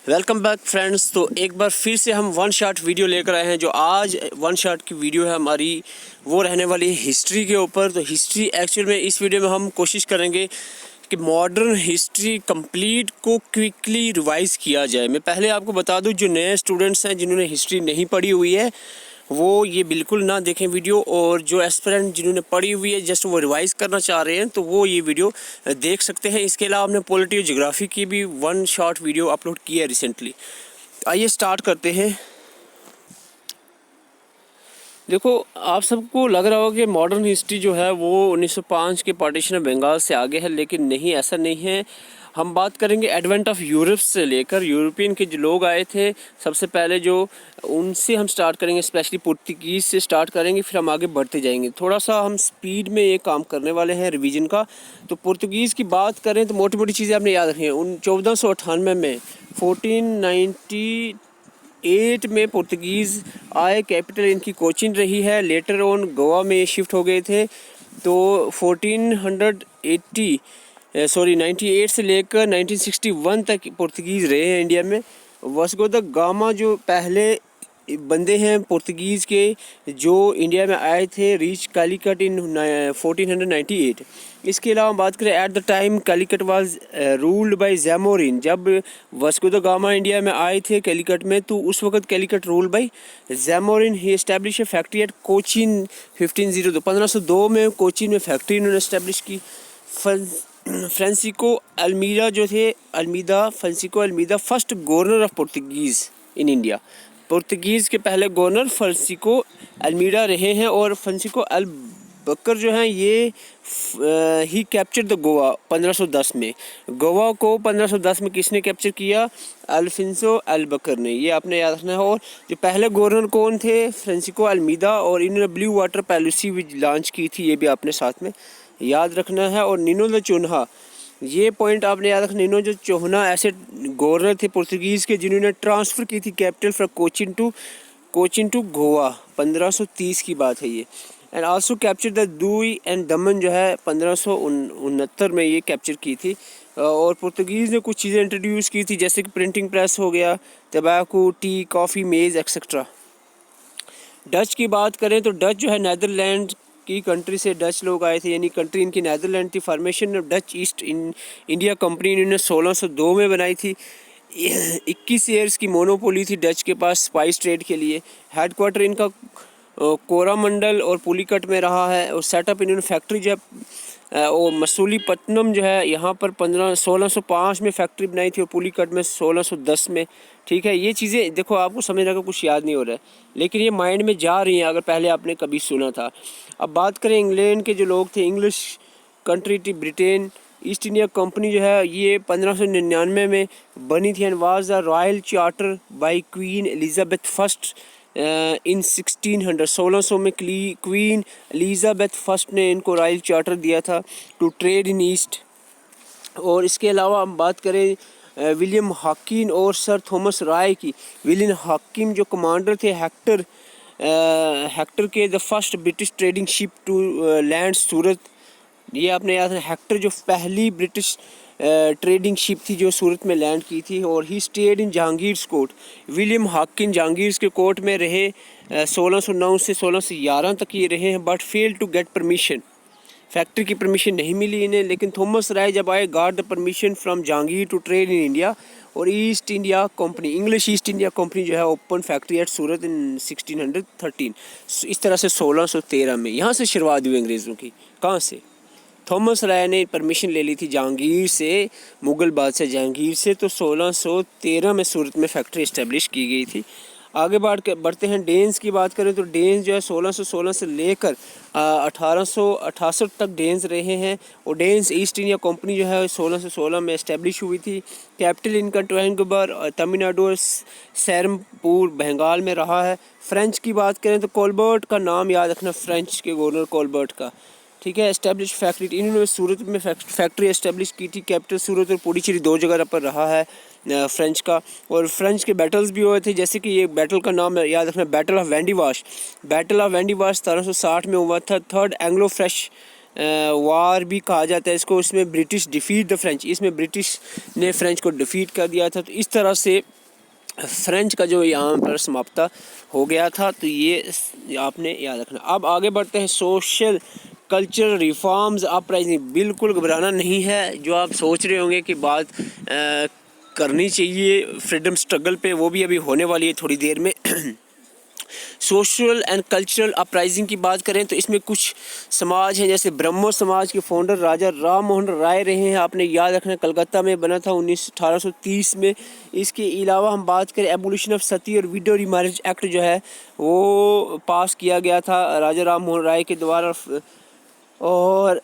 Welcome back friends. तो एक बार फिर से हम वन शॉट वीडियो लेकर आए हैं। जो आज वन शॉट की वीडियो है हमारी, वो रहने वाली है हिस्ट्री के ऊपर। तो हिस्ट्री एक्चुअल में इस वीडियो में हम कोशिश करेंगे कि मॉडर्न हिस्ट्री कंप्लीट को क्विकली रिवाइज़ किया जाए। मैं पहले आपको बता दूं, जो नए स्टूडेंट्स हैं जिन्होंने हिस्ट्री नहीं पढ़ी हुई है वो ये बिल्कुल ना देखें वीडियो, और जो एस्पिरेंट जिन्होंने पढ़ी हुई है जस्ट वो रिवाइज़ करना चाह रहे हैं तो वो ये वीडियो देख सकते हैं। इसके अलावा हमने पॉलिटी और ज्योग्राफी की भी वन शॉट वीडियो अपलोड की है रिसेंटली। आइए स्टार्ट करते हैं। देखो, आप सबको लग रहा होगा कि मॉडर्न हिस्ट्री जो है वो 1905 के पार्टीशन ऑफ बंगाल से आगे है, लेकिन नहीं, ऐसा नहीं है। हम बात करेंगे एडवेंट ऑफ यूरोप से लेकर, यूरोपियन के जो लोग आए थे सबसे पहले, जो उनसे हम स्टार्ट करेंगे, स्पेशली पुर्तगीज़ से स्टार्ट करेंगे, फिर हम आगे बढ़ते जाएंगे। थोड़ा सा हम स्पीड में ये काम करने वाले हैं रिवीजन का। तो पुर्तगीज़ की बात करें तो मोटी मोटी चीज़ें आपने याद रखी हैं। 1498 में 1498 में पुर्तगीज़ आए, कैपिटल इनकी कोचीन रही है। लेटर ऑन गोवा में ये शिफ्ट हो गए थे। तो 98 से लेकर 1961 तक पुर्तगीज़ रहे हैं इंडिया में। वास्को द गामा जो पहले बंदे हैं पुर्तगीज़ के जो इंडिया में आए थे, रीच कैलिकट इन 1498। इसके अलावा बात करें, at the time Calicut was ruled by Zamorin. जब वास्को द गामा इंडिया में आए थे कैलिकट में, तो उस वक्त Calicut ruled by Zamorin. He establish A factory eight Cochin 1502। 1502 में कोचीन में फैक्ट्री इन्होंने एस्टैब्लिश की। फ्रांसिस्को अल्मीदा जो थे, Francisco अल्मीदा first governor of Portuguese in India. Portuguese के पहले गवर्नर फ्रांसिस्को अल्मीदा रहे हैं। और फ्रांसिस्को अल-बकर जो हैं ये ही कैप्चर द गोवा 1510 में। गोवा को 1510 में किसने कैप्चर किया? अल्फिंसो अल-बकर ने। ये आपने याद रखना है। और जो पहले गवर्नर कौन थे? फ्रांसिस्को अल्मीदा। और इन्होंने ब्लू वाटर पॉलिसी भी लॉन्च की थी, ये भी आपने साथ में याद रखना है। और निनो द चोन्हा, ये पॉइंट आपने याद रखना। निनो जो चोन्हा ऐसे गवर्नर थे पुर्तगीज़ के जिन्होंने ट्रांसफ़र की थी capital from Cochin to Goa. 1530 की बात है ये। And also capture the Diu and Daman जो है 1569 में ये कैप्चर की थी। और पुर्तगीज़ ने कुछ चीज़ें इंट्रोड्यूस की थी, जैसे कि प्रिंटिंग प्रेस हो गया, तंबाकू, टी, कॉफ़ी, मेज़ एक्सेट्रा। डच की बात करें तो डच जो है नीदरलैंड की कंट्री से डच लोग आए थे, यानी कंट्री इनकी नीदरलैंड थी। Formation of Dutch east India company इन्होंने 1602 में बनाई थी। 21 ईयर्स की मोनोपोली थी डच के पास स्पाइस ट्रेड के लिए। हेडक्वार्टर इनका कोरामंडल और पुलिकट में रहा है। और सेटअप इन्होंने फैक्ट्री जो है और मसूलीपट्टनम जो है यहाँ पर 1605 में फैक्ट्री बनाई थी, और पुलिकट में 1610 में। ठीक है, ये चीज़ें देखो, आपको समझने का कुछ याद नहीं हो रहा है, लेकिन ये माइंड में जा रही हैं अगर पहले आपने कभी सुना था। अब बात करें इंग्लैंड के जो लोग थे, इंग्लिश कंट्री थी ब्रिटेन। ईस्ट इंडिया कंपनी जो है ये 1599 में बनी थी। And was the royal charter by Queen Elizabeth first in 1600 में क्वीन एलिजाबेथ फर्स्ट ने इनको रॉयल चार्टर दिया था टू ट्रेड इन ईस्ट। और इसके अलावा हम बात करें विलियम हॉकिन और सर थॉमस राय की। विलियम हॉकिन जो कमांडर थे हेक्टर के, the first British trading ship to land Surat. ये आपने याद है, हेक्टर जो पहली ब्रिटिश ट्रेडिंग शिप थी जो सूरत में लैंड की थी। और he stayed in Jahangir court. William Hawking Jahangir के कोर्ट में रहे 1609 से 1611 तक ये रहे हैं, but fail to get permission. Factory की परमिशन नहीं मिली इन्हें। लेकिन थॉमस राय जब आए, got the permission from Jahangir to trade in India. और East India Company, English East India Company जो है open factory at Surat in 1613। इस तरह से 1613 में यहाँ से शुरुआत हुई अंग्रेज़ों की। कहाँ से? थॉमस राय ने परमिशन ले ली थी जहांगीर से, मुग़ल बादशाह जहांगीर से। तो 1613 में सूरत में फैक्ट्री इस्टेब्लिश की गई थी। आगे बढ़ते हैं। डेन्स की बात करें तो डेन्स जो है 1616 से लेकर 1868 तक डेन्स रहे हैं। और डेन्स ईस्ट इंडिया कंपनी जो है 1616 में इस्टेब्लिश हुई थी। कैपिटल इनका ट्रायंगुलर तमिलनाडु और सैरमपुर बंगाल में रहा है। फ्रेंच की बात करें तो कोलबर्ट का नाम याद रखना, फ्रेंच के गवर्नर कोलबर्ट का। ठीक है, एस्टेब्लिश फैक्ट्री इन्होंने सूरत में फैक्ट्री एस्टेब्लिश की थी। कैपिटल सूरत और पुडुचेरी दो जगह पर रहा है फ्रेंच का। और फ्रेंच के बैटल्स भी हुए थे, जैसे कि ये बैटल का नाम याद रखना, बैटल ऑफ वेंडिवाश। बैटल ऑफ वेंडिवाश 1760 में हुआ था। थर्ड एंग्लो फ्रेंच वार भी कहा जाता है इसको। उसमें ब्रिटिश डिफीट द फ्रेंच, इसमें ब्रिटिश ने फ्रेंच को डिफीट कर दिया था। तो इस तरह से फ्रेंच का जो यहाँ पर समाप्ता हो गया था। तो ये आपने याद रखना। अब आगे बढ़ते हैं सोशल कल्चरल रिफॉर्म्स अपराइजिंग। बिल्कुल घबराना नहीं है। जो आप सोच रहे होंगे कि बात करनी चाहिए फ्रीडम स्ट्रगल पे, वो भी अभी होने वाली है थोड़ी देर में। सोशल एंड कल्चरल अपराइजिंग की बात करें तो इसमें कुछ समाज हैं, जैसे ब्रह्मो समाज के फाउंडर राजा राम मोहन राय रहे हैं। आपने याद रखना, कलकत्ता में बना था 1830 में। इसके अलावा हम बात करें एबोलिशन ऑफ सती और विडो रीमैरिज एक्ट जो है वो पास किया गया था राजा राम मोहन राय के द्वारा। और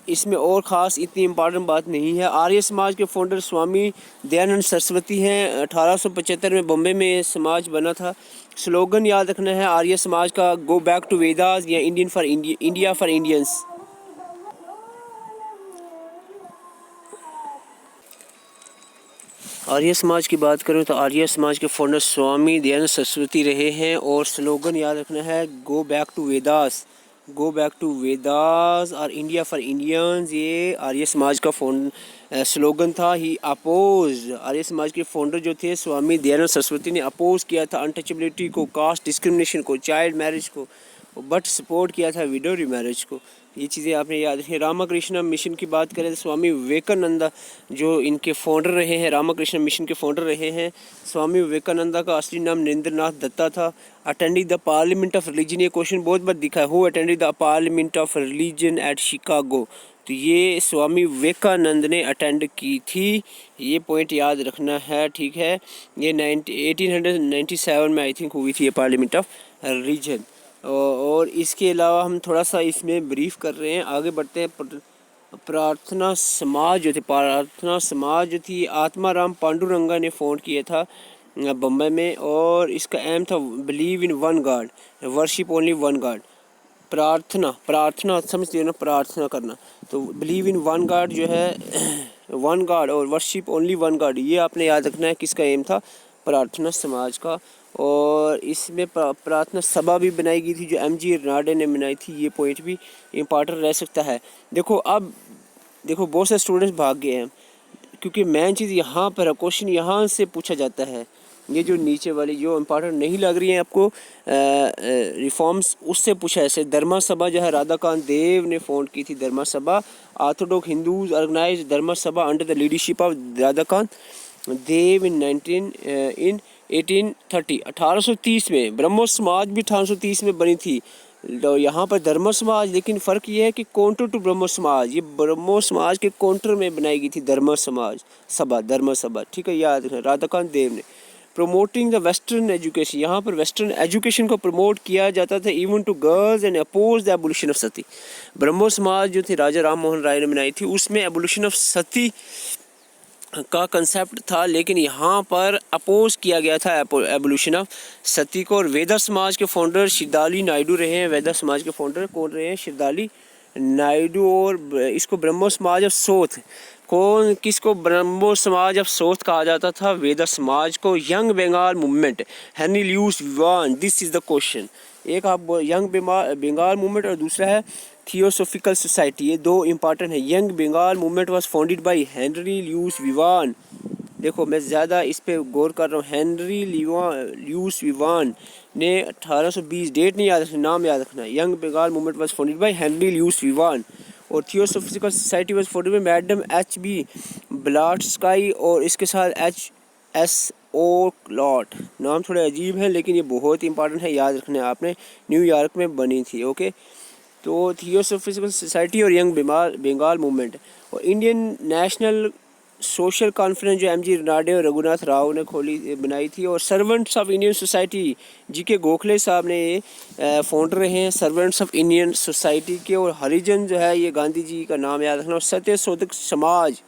इसमें और ख़ास इतनी इम्पॉर्टेंट बात नहीं है। आर्य समाज के फाउंडर स्वामी दयानंद सरस्वती हैं। 1875 में बॉम्बे में समाज बना था। स्लोगन याद रखना है आर्य समाज का, गो बैक टू वेदास या Indian for India for Indians. Arya Samaj की बात करें तो आर्य समाज के फाउंडर स्वामी दयानंद सरस्वती रहे हैं। और स्लोगन याद रखना है go back to Vedas, go back to Vedas और इंडिया फॉर इंडियंस। ये आर्य समाज का स्लोगन था। ही अपोज, आर्य समाज के फाउंडर जो थे स्वामी दयानंद सरस्वती ने अपोज किया था अनटचेबिलिटी को, कास्ट डिस्क्रिमिनेशन को, चाइल्ड मैरिज को, बट सपोर्ट किया था विडो रीमैरिज को। ये चीज़ें आपने याद रखी। रामाकृष्ण मिशन की बात करें तो स्वामी विवेकानंदा जो इनके फाउंडर रहे हैं, रामाकृष्ण मिशन के फाउंडर रहे हैं। स्वामी विवेकानंदा का असली नाम नरेंद्रनाथ दत्ता था। Attending the parliament of religion, ये क्वेश्चन बहुत बार दिखा है, who attended the parliament of religion eight Chicago. तो ये स्वामी विवेकानंद ने अटेंड की थी। ये पॉइंट याद रखना है, ठीक है। ये 1897 में आई थिंक हुई थी ये पार्लियामेंट ऑफ रिलीजन। और इसके अलावा हम थोड़ा सा इसमें ब्रीफ कर रहे हैं। आगे बढ़ते हैं। प्रार्थना समाज जो थे, प्रार्थना समाज जो थी आत्माराम पांडुरंगा ने फाउंड किया था बम्बई में। और इसका एम था believe in one God, worship only one God. प्रार्थना समझते हो ना, प्रार्थना करना। तो बिलीव इन वन गॉड जो है वन गॉड और वर्शिप ओनली वन गॉड, ये आपने याद रखना है किसका एम था, प्रार्थना समाज का। और इसमें प्रार्थना सभा भी बनाई गई थी जो एमजी रनाडे ने बनाई थी। ये पॉइंट भी इम्पॉर्टेंट रह सकता है। अब देखो बहुत से स्टूडेंट्स भाग गए हैं क्योंकि मेन चीज़ यहाँ पर है, क्वेश्चन यहाँ से पूछा जाता है। ये जो नीचे वाली जो इम्पॉर्टेंट नहीं लग रही है आपको रिफॉर्म्स, उससे पूछा है। जैसे धर्मा सभा जो है राधाकांत देव ने फाउंड की थी। धर्मा सभा Orthodox Hindus organise Dharma Sabha under the leadership of Radhakant Deb in 1830 में। ब्रह्मो समाज भी 1830 में बनी थी। तो यहाँ पर धर्म समाज, लेकिन फ़र्क ये है कि काउंटर टू ब्रह्मो समाज, ये ब्रह्मो समाज के काउंटर में बनाई गई थी धर्म समाज सभा, धर्म सभा, ठीक है, याद रखना। राधाकांत देव ने प्रोमोटिंग द वेस्टर्न एजुकेशन, यहाँ पर वेस्टर्न एजुकेशन को प्रमोट किया जाता था even to girls and oppose the abolition of sati. Brahmo Samaj जो थी राजा राम मोहन राय ने बनाई थी, उसमें एबोलिशन ऑफ सती का कंसेप्ट था, लेकिन यहाँ पर अपोज किया गया था एवोल्यूशन ऑफ सती को। और वेदा समाज के फाउंडर श्रद्धाली नायडू रहे हैं। वेदा समाज के फाउंडर कौन रहे हैं, श्रद्धाली नायडू। और इसको ब्रह्मो समाज ऑफ साउथ, किसको ब्रह्मो समाज ऑफ साउथ कहा जाता था, वेदा समाज को। Young Bengal movement, Henry Louis Vivian, this is the question. एक आप यंग बंगाल मूवमेंट और दूसरा है थियोसोफिकल सोसाइटी, ये दो इंपॉर्टेंट है। Young Bengal movement was founded by Henry Louis Vivian. देखो मैं ज़्यादा इस पे गौर कर रहा हूँ। हेनरी ल्यूस विवान ने 1820, डेट नहीं याद रखना, नाम याद रखना। Young Bengal movement was founded by Henry Louis Vivian. और Theosophical Society was founded by madam H B. Blavatsky और इसके साथ H.S.O. क्लॉट। नाम थोड़े अजीब हैं लेकिन ये बहुत इंपॉर्टेंट है, याद रखना है आपने। न्यूयॉर्क में बनी थी, ओके। तो थियोसोफिकल सोसाइटी और यंग बंगाल मूवमेंट। और इंडियन नेशनल सोशल कॉन्फ्रेंस जो एमजी रनाडे और रघुनाथ राव ने बनाई थी। और servants of Indian society GK. Gokhale साहब ने ये फाउंडर रहे हैं सर्वेंट्स ऑफ इंडियन सोसाइटी के। और हरिजन जो है ये गांधी जी का नाम याद रखना। और Satyashodhak Samaj,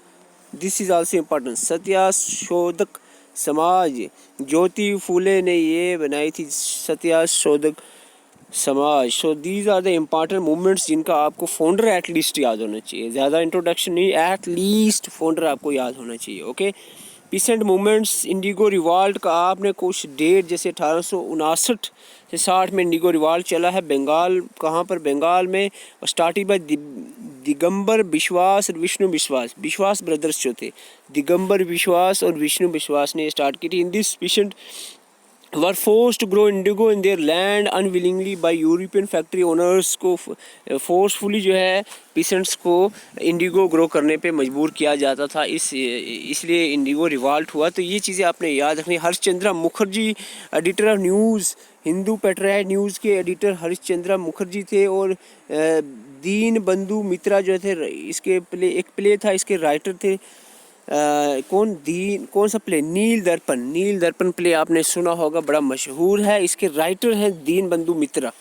this is also important, Satyashodhak Samaj, Jyoti Phule ने ये बनाई थी Satyashodhak Samaj. So these are the important movements जिनका आपको फाउंडर एटलीस्ट याद होना चाहिए। ज़्यादा इंट्रोडक्शन नहीं, एटलीस्ट फाउंडर आपको याद होना चाहिए, okay. Pheasant movements Indigo revolt का आपने कुछ डेट जैसे 1859 से 60 में इंडिगो रिवॉल्ट चला है। बंगाल, कहाँ पर? बंगाल में। स्टार्टिंग बाय दिगंबर विश्वास और विष्णु विश्वास, विश्वास ब्रदर्स जो थे, दिगंबर विश्वास और विष्णु विश्वास ने स्टार्ट की थी। In this peasant were forced to grow indigo in their land unwillingly by European factory owners को फोर्सफुली जो है पीसेंट्स को इंडिगो ग्रो करने पे मजबूर किया जाता था, इसलिए इंडिगो रिवॉल्ट हुआ। तो ये चीज़ें आपने याद रखनी। Harishchandra Mukherjee editor of news, Hindu Patriot news के एडिटर हरिश्चंद्रा मुखर्जी थे। और दीन बंधु मित्रा जो थे, इसके एक प्ले था, इसके राइटर थे कौन सा प्ले? नील दर्पण। नील दर्पण प्ले आपने सुना होगा, बड़ा मशहूर है। इसके राइटर हैं दीन बंधु मित्रा।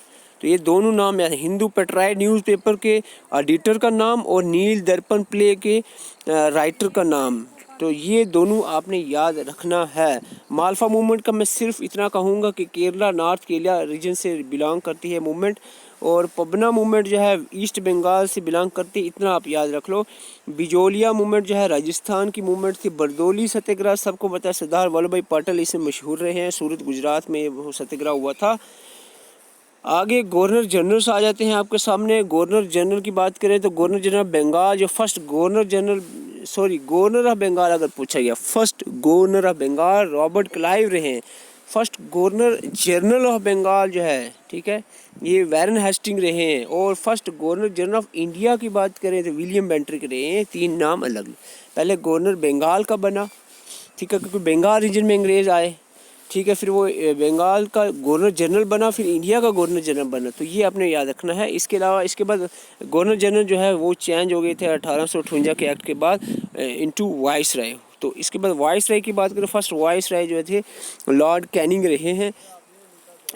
तो ये दोनों नाम है, हिंदू पैट्रियट न्यूज़पेपर के एडिटर का नाम और नील दर्पण प्ले के राइटर का नाम। तो ये दोनों आपने याद रखना है। मालवा मूवमेंट का मैं सिर्फ इतना कहूँगा कि केरला, नॉर्थ केरला रीजन से बिलोंग करती है मूवमेंट, और पबना मूवमेंट जो है ईस्ट बंगाल से बिलोंग करती है, इतना आप याद रख लो। बिजोलिया मूवमेंट जो है राजस्थान की मूवमेंट थी। बरदौली सत्याग्रह सबको पता है, सरदार वल्लभ भाई पटेल इसमें मशहूर रहे हैं। सूरत गुजरात में वो सत्याग्रह हुआ था। आगे गवर्नर जनरल्स आ जाते हैं आपके सामने। गवर्नर जनरल की बात करें तो गवर्नर जनरल बंगाल, जो फर्स्ट गवर्नर ऑफ बंगाल अगर पूछा गया, first governor of Bengal Robert Clive रहे हैं। First governor general of Bengal जो है, ठीक है, ये वैरन हेस्टिंग रहे हैं। और first governor general of India की बात करें तो विलियम बेंटिक रहे हैं। तीन नाम अलग। पहले गवर्नर बंगाल का बना, ठीक है, क्योंकि बंगाल रीजन में अंग्रेज़ आए, ठीक है, फिर वो बंगाल का गवर्नर जनरल बना, फिर इंडिया का गवर्नर जनरल बना। तो ये आपने याद रखना है। इसके अलावा इसके बाद गवर्नर जनरल जो है वो चेंज हो गए थे 1858 के एक्ट के बाद इनटू वाइस राय। तो इसके बाद वाइस राय की बात करें, फर्स्ट वाइस राय जो थे लॉर्ड कैनिंग रहे हैं।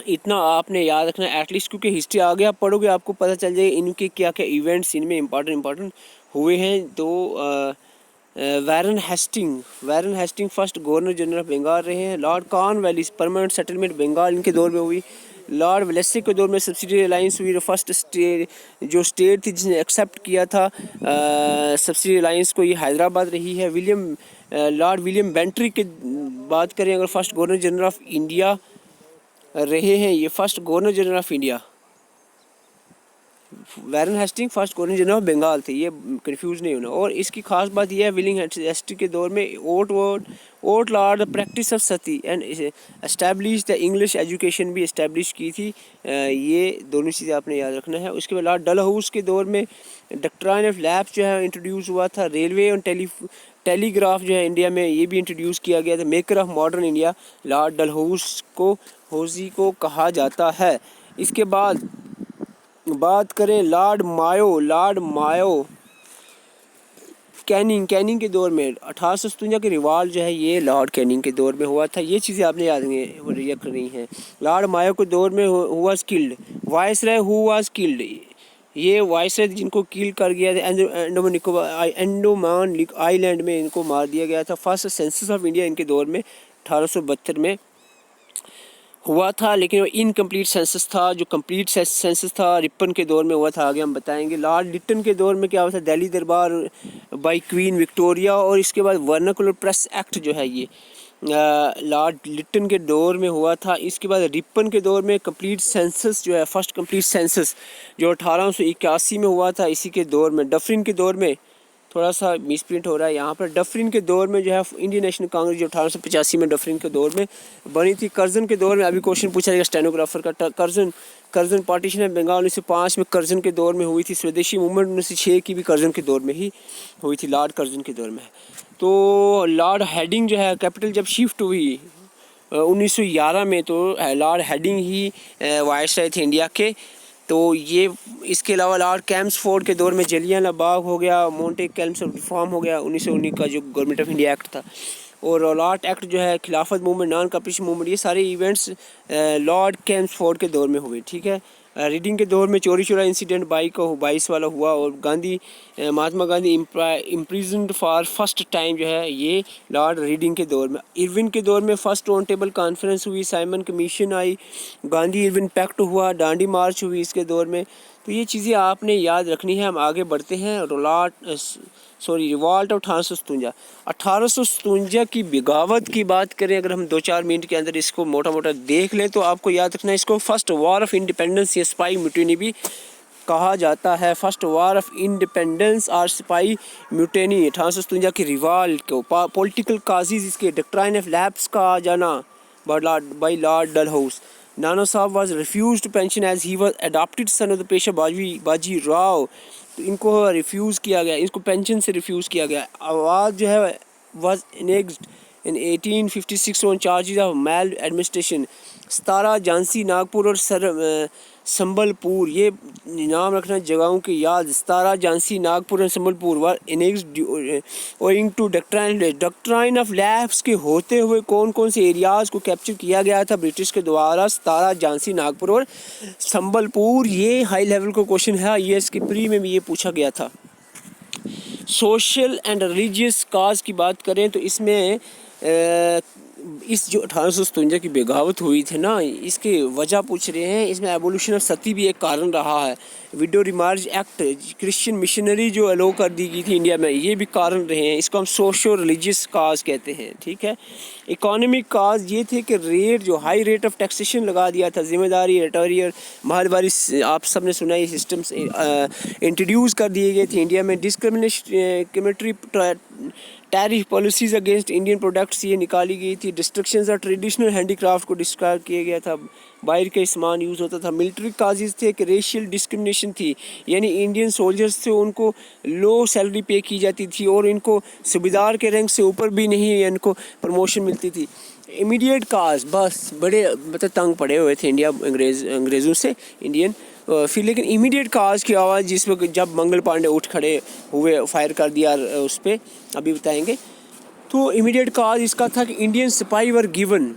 इतना आपने याद रखना है एटलीस्ट, क्योंकि हिस्ट्री आगे आप पढ़ोगे आपको पता चल जाएगा इनके क्या क्या इवेंट्स इनमें इंपॉर्टेंट हुए हैं। तो Warren Hasting first governor general of Bengal रहे हैं। Lord Cornwallis permanent settlement Bengal इनके दौर में हुई। लॉर्ड वेलेस्ली के दौर में सब्सिडी अलाइंस हुई। फर्स्ट स्टेट थी जिसने एक्सेप्ट किया था सब्सिडी अलाइंस को, ये हैदराबाद रही है। लॉर्ड विलियम बेंटिक की बात करें अगर, first governor general of India रहे हैं ये, first governor general of India. Warren Hasting first governor general of Bengal थे, ये कंफ्यूज नहीं होना। और इसकी खास बात यह है, विलियम हेस्टिंग के दौर में outlawed the practice of sati and establish the English education भी इस्टेब्लिश की थी। ये दोनों चीज़ें आपने याद रखना है। उसके बाद लॉर्ड डलहौसी के दौर में डॉक्ट्राइन ऑफ लैब्स जो है इंट्रोड्यूस हुआ था। रेलवे और टेलीग्राफ जो है इंडिया में ये भी इंट्रोड्यूस किया गया था। Maker of modern India Lord Dalhousie को कहा जाता है। इसके बाद बात करें लॉर्ड मायो कैनिंग के दौर में 1857 के रिवॉल्ट जो है ये लॉर्ड कैनिंग के दौर में हुआ था। ये चीज़ें आपने याद रखनी है। लॉर्ड मायो के दौर में हुआ killed viceroy who was killed, ये वाइसराय जिनको किल कर गया था अंडमान आइलैंड में इनको मार दिया गया था। फर्स्ट सेंसस ऑफ इंडिया इनके दौर में 1872 में हुआ था, लेकिन वो इनकम्प्लीट सेंसस था। जो कंप्लीट सेंसस था रिपन के दौर में हुआ था, आगे हम बताएंगे। लॉर्ड लिटन के दौर में क्या हुआ था, दिल्ली दरबार बाय क्वीन विक्टोरिया। और इसके बाद वर्नाकुलर प्रेस एक्ट जो है ये लॉर्ड लिटन के दौर में हुआ था। इसके बाद रिपन के दौर में कंप्लीट सेंसस जो है, फर्स्ट कंप्लीट सेंसस जो 1881 में हुआ था, इसी के दौर में। डफरिन के दौर में थोड़ा सा मिसप्रिंट हो रहा है यहाँ पर। डफरिन के दौर में जो है इंडियन नेशनल कांग्रेस जो 1885 में डफरिन के दौर में बनी थी। कर्जन के दौर में अभी क्वेश्चन पूछा जाएगा स्टेनोग्राफर का। कर्जन पार्टीशन ऑफ बंगाल 1905 में कर्जन के दौर में हुई थी। स्वदेशी मूवमेंट 1906 की भी कर्जन के दौर में ही हुई थी, लॉर्ड कर्जन के दौर में। तो लॉर्ड हेडिंग जो है कैपिटल जब शिफ्ट हुई 1911 में, तो लॉर्ड हेडिंग ही वाइसराय थे इंडिया के। तो ये इसके अलावा लॉर्ड कैम्सफोर्ड के दौर में जलियांवाला बाग हो गया, मोंटे कैल्म्स रिफॉर्म हो गया 1919 का जो गवर्नमेंट ऑफ इंडिया एक्ट था। और लॉर्ड एक्ट जो है खिलाफत मूवमेंट, नॉन कॉपरेशन मूवमेंट, ये सारे इवेंट्स लॉर्ड कैम्सफोर्ड के दौर में हुए, ठीक है। रीडिंग के दौर में चोरी चोरा इंसिडेंट 22 वाला हुआ। और Mahatma Gandhi imprisoned for first time जो है ये लॉर्ड रीडिंग के दौर में। इरविन के दौर में फर्स्ट ऑन टेबल कॉन्फ्रेंस हुई, साइमन कमीशन आई, गांधी इरविन पैक्ट हुआ, डांडी मार्च हुई इसके दौर में। तो ये चीज़ें आपने याद रखनी है। हम आगे बढ़ते हैं। लॉर्ड सॉरी रिवॉल्ट ऑफ 1857 की बगावत की बात करें, अगर हम 2-4 मिनट के अंदर इसको मोटा मोटा देख लें तो आपको याद रखना है इसको फर्स्ट वॉर ऑफ इंडिपेंडेंस या स्पाई म्यूटिनी भी कहा जाता है। फर्स्ट वॉर ऑफ इंडिपेंडेंस और स्पाई म्यूटिनी 1857 की रिवॉल्ट को पॉलिटिकल काजेज, इसके डॉक्ट्राइन ऑफ लैप्स का आ जाना by Lord Dalhousie. Nana Sahab was refused pension as he was adopted son of the Peshwa Baji Rao, तो इनको रिफ्यूज़ किया गया, इसको पेंशन से रिफ्यूज़ किया गया। आवाज़ जो है was annexed in 1856 on charges of maladministration. Satara, Jhansi, Nagpur और संबलपुर, ये नाम रखना जगहों की याद। सतारा, झांसी, नागपुर और Sambalpur were owing to doctrine of lapse के होते हुए कौन कौन से एरियाज़ को कैप्चर किया गया था ब्रिटिश के द्वारा? सतारा, झांसी, नागपुर और संबलपुर। ये हाई लेवल का क्वेश्चन है, ये इसके प्री में भी ये पूछा गया था। सोशल एंड रिलीजियस काज की बात करें तो इसमें इस जो 1857 की बगावत हुई थी ना, इसकी वजह पूछ रहे हैं। इसमें एवोल्यूशन ऑफ सती भी एक कारण रहा है। विडो रिमार्ज एक्ट, क्रिश्चियन मिशनरी जो अलो कर दी गई थी इंडिया में, ये भी कारण रहे हैं। इसको हम सोशो रिलीजियस काज कहते हैं, ठीक है। इकोनॉमिक काज ये थे कि रेट जो हाई रेट ऑफ टैक्सेशन लगा दिया था, जिम्मेदारी, रिटायरियर, माहवारी, आप सब ने सुना, ये सिस्टम्स इंट्रोड्यूस कर दिए गए थे इंडिया में। Discriminatory tariff policies against Indian products ये निकाली गई थी। डिस्ट्रक्शंस और ट्रेडिशनल हैंडीक्राफ्ट को डिस्क्राइब किया गया था, बाहर का सामान यूज़ होता था। मिलिट्री काजेज़ थे कि रेशियल डिस्क्रिमिनेशन थी, यानी इंडियन सोल्जर्स थे उनको लो सैलरी पे की जाती थी और इनको सूबेदार के रैंक से ऊपर भी नहीं इनको प्रमोशन मिलती थी। इमीडिएट काज, बस बड़े मतलब तंग पड़े हुए थे इंडिया अंग्रेज़ों से इंडियन। फिर लेकिन इमीडिएट काज की आवाज़ जिस वक्त जब मंगल पांडे उठ खड़े हुए, फायर कर दिया उस पर, अभी बताएंगे। तो इमीडिएट काज इसका था कि इंडियन सिपाही वर गिवन,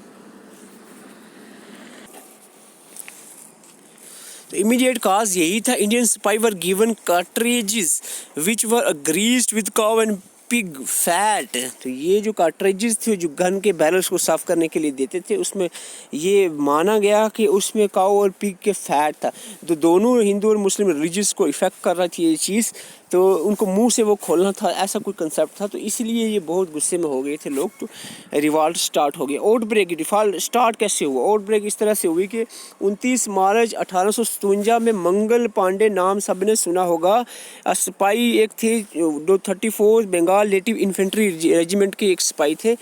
तो इमीडिएट काज यही था, इंडियन सिपाही were given cartridges which were greased with cow and pig fat. तो ये जो कार्ट्रिजेस थे जो गन के बैरल्स को साफ़ करने के लिए देते थे, उसमें ये माना गया कि उसमें काऊ और पिग के फैट था। तो दोनों हिंदू और मुस्लिम रिलीजियस को इफ़ेक्ट कर रही थी ये चीज़, तो उनको मुंह से वो खोलना था, ऐसा कोई कंसेप्ट था। तो इसलिए ये बहुत गुस्से में हो गए थे लोग, तो रिवॉल्ट स्टार्ट हो गया। आउट ब्रेक रिवॉल्ट स्टार्ट कैसे हुआ? आउट ब्रेक इस तरह से हुई कि 29 मार्च 1857 में मंगल पांडे, नाम सब ने सुना होगा, सिपाही एक थे जो 34 बंगाल नेटिव इन्फेंट्री रेजिमेंट के एक सिपाही थे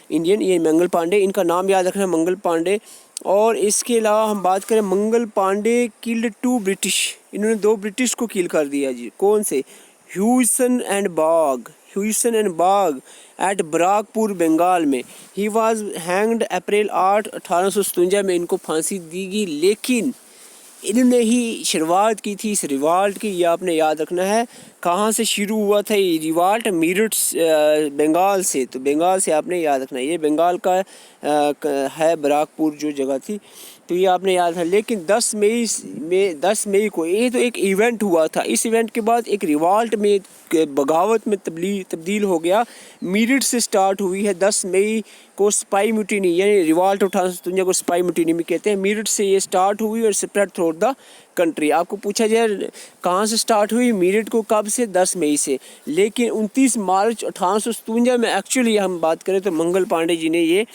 इंडियन, ये मंगल पांडे, इनका नाम याद रखना, मंगल पांडे। और इसके अलावा हम बात करें, मंगल पांडे किल्ड 2 ब्रिटिश, इन्होंने 2 ब्रिटिश को किल कर दिया जी। कौन से? Hewson and Baugh at Barrackpore Bengal में। ही वाज हैंग्ड अप्रैल 8 1857 में इनको फांसी दी गई। लेकिन इन्होंने ही शुरुआत की थी इस रिवॉल्ट की, ये आपने याद रखना है। कहाँ से शुरू हुआ था ये रिवॉल्ट? मेरठ बंगाल से। तो बंगाल से आपने याद रखना है, ये बंगाल का है बराकपुर जो जगह थी, तो ये आपने याद है। लेकिन 10 मई को ये तो एक इवेंट हुआ था। इस इवेंट के बाद एक रिवॉल्ट में, बगावत में तब्दील हो गया। मेरठ से स्टार्ट हुई है। 10 मई को स्पाई म्यूटिनी, यानी रिवॉल्ट 1857 को स्पाई म्यूटिनी में कहते हैं। मेरठ से ये स्टार्ट हुई और स्प्रेड थ्रू द कंट्री। आपको पूछा जाए कहाँ से स्टार्ट हुई? मेरठ को कब से? 10 मई से। लेकिन 29 मार्च 1857 में एक्चुअली हम बात करें तो मंगल पांडे जी ने ये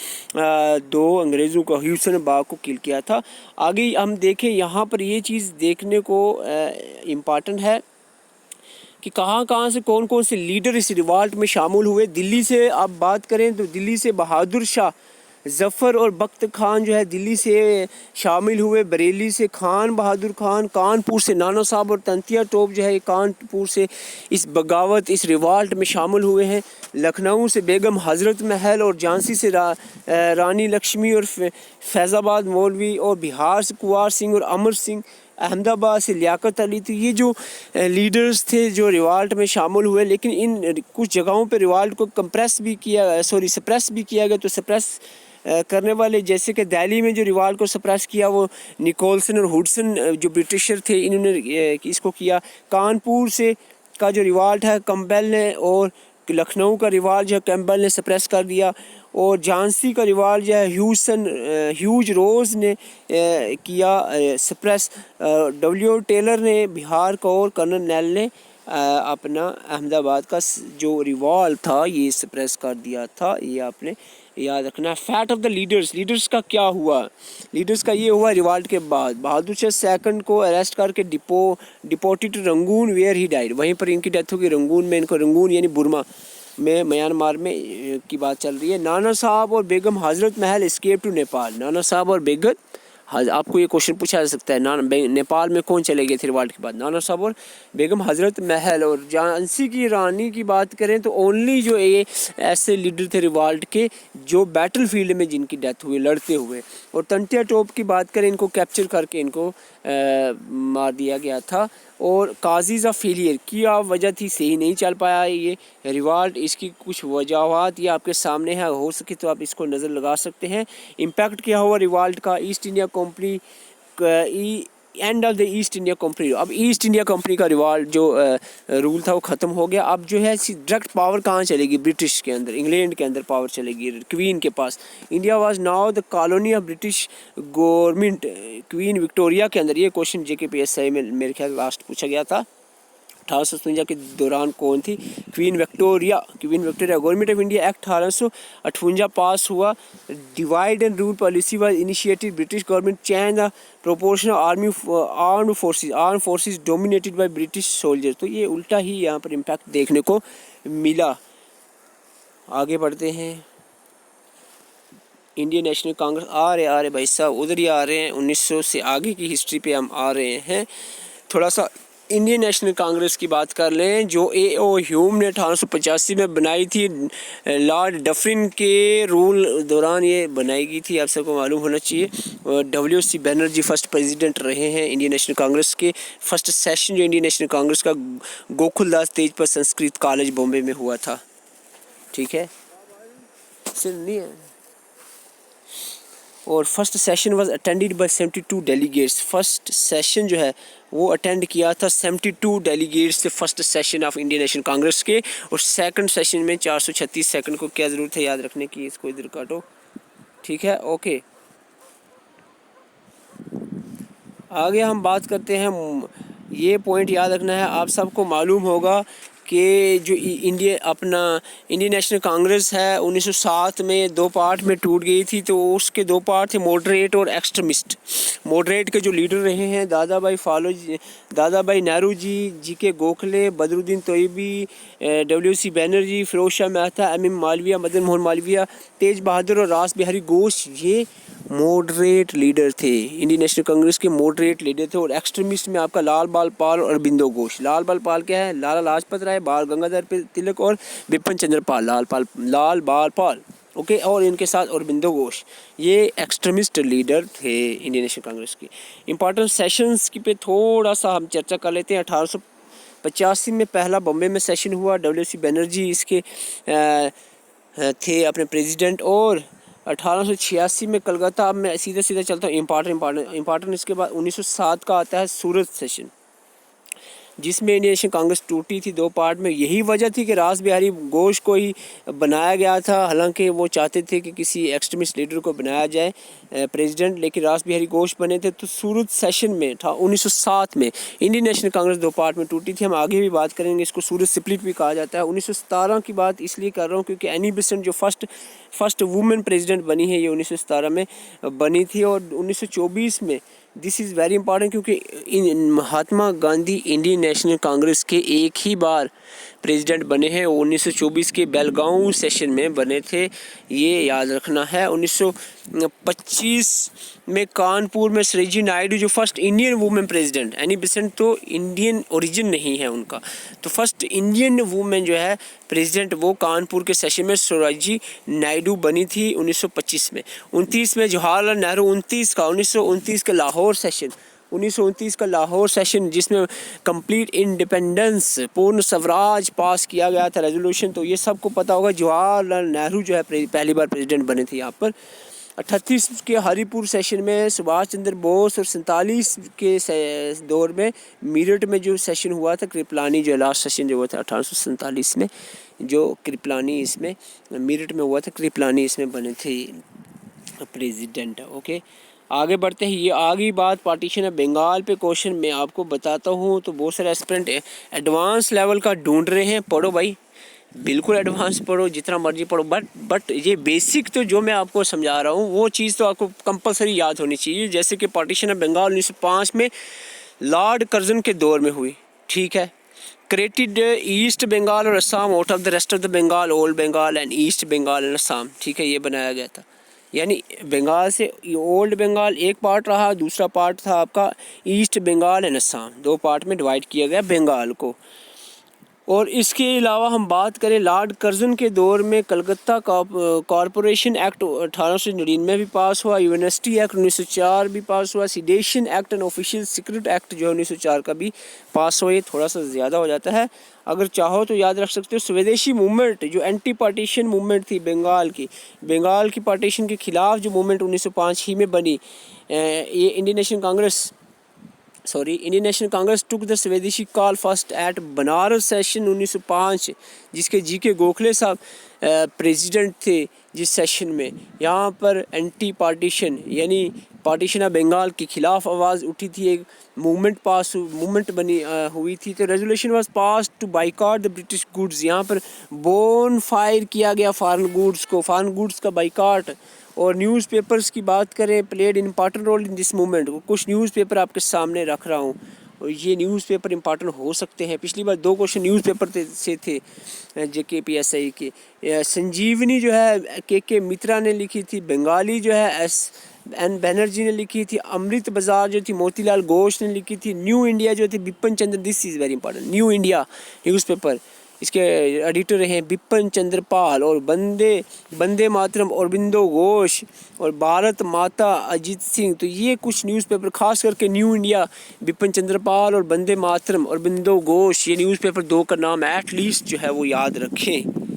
2 अंग्रेज़ों को, ह्यूसन बाग को किल किया था। आगे हम देखें, यहाँ पर ये चीज़ देखने को इम्पॉर्टेंट है कि कहाँ से कौन कौन से लीडर इस रिवॉल्ट में शामिल हुए। दिल्ली से आप बात करें तो दिल्ली से बहादुर शाह ज़फ़र और बख्त खान जो है दिल्ली से शामिल हुए। बरेली से खान बहादुर खान, कानपुर से नाना साहब और तंतिया टोप जो है कानपुर से इस बगावत, इस रिवॉल्ट में शामिल हुए हैं। लखनऊ से बेगम हज़रत महल और झांसी से रानी लक्ष्मी और फैज़ाबाद मौलवी, और बिहार से कुंवर सिंह और अमर सिंह, अहमदाबाद से लियाकत अली। तो ये जो लीडर्स थे जो रिवॉल्ट में शामिल हुए, लेकिन इन कुछ जगहों पे रिवॉल्ट को सप्रेस भी किया गया। तो सप्रेस करने वाले, जैसे कि दिल्ली में जो रिवॉल्ट को सप्रेस किया वो निकोलसन और हुडसन जो ब्रिटिशर थे, इन्होंने इसको किया। कानपुर से का जो रिवॉल्ट है कैम्पबेल ने, और लखनऊ का रिवॉल्ट जो है कैम्पबेल ने सप्रेस कर दिया, और झांसी का रिवॉल्ट जो है ह्यूज रोज़ ने किया सप्रेस। W टेलर ने बिहार का, और कर्नल नेल ने अपना अहमदाबाद का जो रिवॉल्ट था ये सप्रेस कर दिया था। ये आपने याद रखना है। फैट ऑफ द लीडर्स का क्या हुआ? लीडर्स का ये हुआ रिवॉल्ट के बाद बहादुर शाह सेकंड को अरेस्ट करके deported to Rangoon where he died, वहीं पर इनकी डेथ होगी रंगून में। इनको रंगून यानी बुर्मा में म्यांमार में की बात चल रही है। नाना साहब और बेगम हजरत महल एस्केप टू नेपाल। नाना साहब और बेगम आपको ये क्वेश्चन पूछा जा सकता है, नेपाल में कौन चले गए थे रिवॉल्ट के बाद? नाना साहब और बेगम हजरत महल। और झांसी की रानी की बात करें तो ओनली जो ये ऐसे लीडर थे रिवॉल्ट के जो बैटल फील्ड में जिनकी डेथ हुई लड़ते हुए। और तंटिया टॉप की बात करें, इनको कैप्चर करके इनको मार दिया गया था। और काजीज़ ऑफ फेलियर की वजह थी, सही नहीं चल पाया ये रिवॉल्ट। इसकी कुछ वजहत ये आपके सामने है, हो सके तो आप इसको नज़र लगा सकते हैं। इम्पैक्ट क्या हुआ रिवॉल्ट का? East India company and of the east India company. अब ईस्ट इंडिया कंपनी का रिवॉल्ट जो रूल था वो ख़त्म हो गया। अब जो है डायरेक्ट पावर कहाँ चलेगी? ब्रिटिश के अंदर, इंग्लैंड के अंदर पावर चलेगी क्वीन के पास। India was now the colony of British government, queen Victoria के अंदर। ये क्वेश्चन JKPSI में मेरे ख्याल लास्ट पूछा गया था। 1857 के दौरान कौन थी? Queen Victoria. Government of India act 1858 पास हुआ। Divide and rule policy was initiated. British government change the proportion armed forces dominated by British soldiers. तो ये उल्टा ही यहाँ पर इम्पैक्ट देखने को मिला। आगे बढ़ते हैं। इंडियन नेशनल कांग्रेस आ रहे भाई साहब, उधर ही आ रहे हैं। 1900 से आगे की हिस्ट्री पे हम आ रहे हैं। थोड़ा सा इंडियन नेशनल कांग्रेस की बात कर लें, जो A.O. ह्यूम ने 1885 में बनाई थी। लॉर्ड डफरिन के रूल दौरान ये बनाई गई थी, आप सबको मालूम होना चाहिए। और W.C. बनर्जी फर्स्ट प्रेसिडेंट रहे हैं इंडियन नेशनल कांग्रेस के। फर्स्ट सेशन जो इंडियन नेशनल कांग्रेस का गोकुलदास तेजपाल संस्कृत कॉलेज बॉम्बे में हुआ था। ठीक है, नहीं है। और first session was attended by 72 delegates. First session जो है वो अटेंड किया था 72 डेलीगेट्स से first session of Indian National Congress के। और सेकंड सेशन में 436 सेकंड को क्या ज़रूरत है याद रखने की, इसको इधर काटो। ठीक है, ओके। आगे हम बात करते हैं। ये पॉइंट याद रखना है, आप सबको मालूम होगा कि जो इंडियन नेशनल कांग्रेस है 1907 में 2 पार्ट में टूट गई थी। तो उसके 2 पार्ट थे, मॉडरेट और एक्सट्रीमिस्ट। मॉडरेट के जो लीडर रहे हैं दादा भाई Nehru ji, GK Gokhale, Badruddin तोयबी, W.C. Banerjee, Firoz Shah Mehta, MM Malviya, Madan Mohan Malviya, तेज बहादुर और रास बिहारी घोष, ये मॉडरेट लीडर थे। इंडियन नेशनल कांग्रेस के मॉडरेट लीडर थे। और एक्सट्रीमिस्ट में आपका लाल बाल पाल और अरबिंदो घोष। लाल बाल पाल क्या है? लाला लाजपत राय, बाल गंगाधर तिलक और बिपिन चंद्र पाल। लाल बाल पाल, ओके। और इनके साथ अरबिंदो घोष, ये एक्सट्रीमिस्ट लीडर थे इंडियन नेशनल कांग्रेस के। इंपॉर्टेंट सेशंस की पे थोड़ा सा हम चर्चा कर लेते हैं। 1885 में पहला बॉम्बे में सेशन हुआ। W.C. बनर्जी इसके थे अपने प्रेसिडेंट। और 1886 में कलकत्ता। अब मैं सीधा चलता हूँ इम्पॉर्टेंट। इसके बाद 1907 का आता है सूरत सेशन, जिसमें इंडियन नेशनल कांग्रेस टूटी थी 2 पार्ट में। यही वजह थी कि रास बिहारी घोष को ही बनाया गया था। हालांकि वो चाहते थे कि किसी एक्सट्रीमिस्ट लीडर को बनाया जाए प्रेसिडेंट, लेकिन रास बिहारी घोष बने थे। तो सूरत सेशन में था 1907 में इंडियन नेशनल कांग्रेस 2 पार्ट में टूटी थी। हम आगे भी बात करेंगे, इसको सूरत स्प्लिट भी कहा जाता है। 1917 की बात इसलिए कर रहा हूँ क्योंकि एनी बेसेंट जो फर्स्ट वुमेन प्रेसिडेंट बनी है, ये 1917 में बनी थी। और 1924 में, दिस इज़ वेरी इंपॉर्टेंट, क्योंकि महात्मा गांधी इंडियन नेशनल कांग्रेस के एक ही बार प्रेसिडेंट बने हैं। 1924 के बेलगांव सेशन में बने थे, ये याद रखना है। 1925 में कानपुर में सरोजिनी नायडू, जो first Indian women president, Annie Besant तो इंडियन ओरिजिन नहीं है उनका, तो फर्स्ट इंडियन वुमेन जो है प्रेसिडेंट, वो कानपुर के सेशन में सरोजिनी नायडू बनी थी 1925 में। 29 में जवाहरलाल नेहरू 1929 का लाहौर सेशन, 1929 का लाहौर सेशन, जिसमें कंप्लीट इंडिपेंडेंस, पूर्ण स्वराज पास किया गया था रेजोल्यूशन। तो ये सबको पता होगा, जवाहरलाल नेहरू जो है पहली बार प्रेसिडेंट बने थे यहाँ पर। 38 के हरिपुर सेशन में सुभाष चंद्र बोस। और 47 के दौर में मीरठ में जो सेशन हुआ था, कृपलानी जो लास्ट सेशन जो हुआ था 1847 में, जो कृपलानी इसमें मीरठ में हुआ था, कृपलानी इसमें बने थे प्रेसिडेंट, ओके। आगे बढ़ते हैं। ये आगे बात पार्टीशन ऑफ बंगाल पे क्वेश्चन मैं आपको बताता हूँ। तो बहुत सारे एस्पिरेंट एडवांस लेवल का ढूंढ रहे हैं, पढ़ो भाई, बिल्कुल एडवांस पढ़ो, जितना मर्जी पढ़ो, बट ये बेसिक तो जो मैं आपको समझा रहा हूँ वो चीज़ तो आपको कंपलसरी याद होनी चाहिए। जैसे कि पार्टीशन ऑफ बंगाल 1905 में लॉर्ड कर्जन के दौर में हुई, ठीक है। क्रिएटेड ईस्ट बंगाल और Assam out of the rest of the Bengal, old Bengal and East Bengal and Assam, ठीक है, ये बनाया गया था। यानी बंगाल से ओल्ड बंगाल एक पार्ट रहा, दूसरा पार्ट था आपका ईस्ट बंगाल एंड असम, दो पार्ट में डिवाइड किया गया बंगाल को। और इसके अलावा हम बात करें लॉर्ड कर्जन के दौर में कलकत्ता कॉरपोरेशन एक्ट 1899 भी पास हुआ, यूनिवर्सिटी एक्ट 1904 भी पास हुआ, sedation act and official secret act जो है 1904 का भी पास हुआ। ये थोड़ा सा ज़्यादा हो जाता है, अगर चाहो तो याद रख सकते हो। स्वदेशी मूवमेंट जो एंटी पार्टीशन मूवमेंट थी बंगाल की पार्टीशन के खिलाफ जो मूवमेंट 1905 ही में बनी, ये Indian National Congress took the swadeshi call first at Banaras session 1905, जिसके जीके गोखले साहब प्रेसिडेंट थे जिस सेशन में। यहाँ पर एंटी पार्टीशन यानी पार्टीशन ऑफ बंगाल के खिलाफ आवाज़ उठी थी, एक मूवमेंट बनी हुई थी। तो resolution was pass to boycott the British goods, यहाँ पर बोन फायर किया गया फॉरेन गुड्स का बाइकआउट। और न्यूज़पेपर्स की बात करें, played important role in this movement. कुछ न्यूज़पेपर आपके सामने रख रहा हूँ और ये न्यूज़पेपर इम्पॉर्टेंट हो सकते हैं। पिछली बार 2 क्वेश्चन न्यूज़पेपर से थे JKPSI के। संजीवनी जो है के मित्रा ने लिखी थी, बंगाली जो है SN बनर्जी ने लिखी थी, अमृत बाजार जो थी मोतीलाल घोष ने लिखी थी, न्यू इंडिया जो थी Bipin Chandra, this is very important, New India newspaper, इसके एडिटर रहे हैं बिपिन चंद्र पाल। और बंदे मातरम अरबिंदो घोष और भारत माता अजीत सिंह। तो ये कुछ न्यूज़पेपर, खास करके न्यू इंडिया बिपिन चंद्र पाल और बंदे मातरम अरबिंदो घोष, ये न्यूज़पेपर 2 का नाम एटलीस्ट जो है वो याद रखें।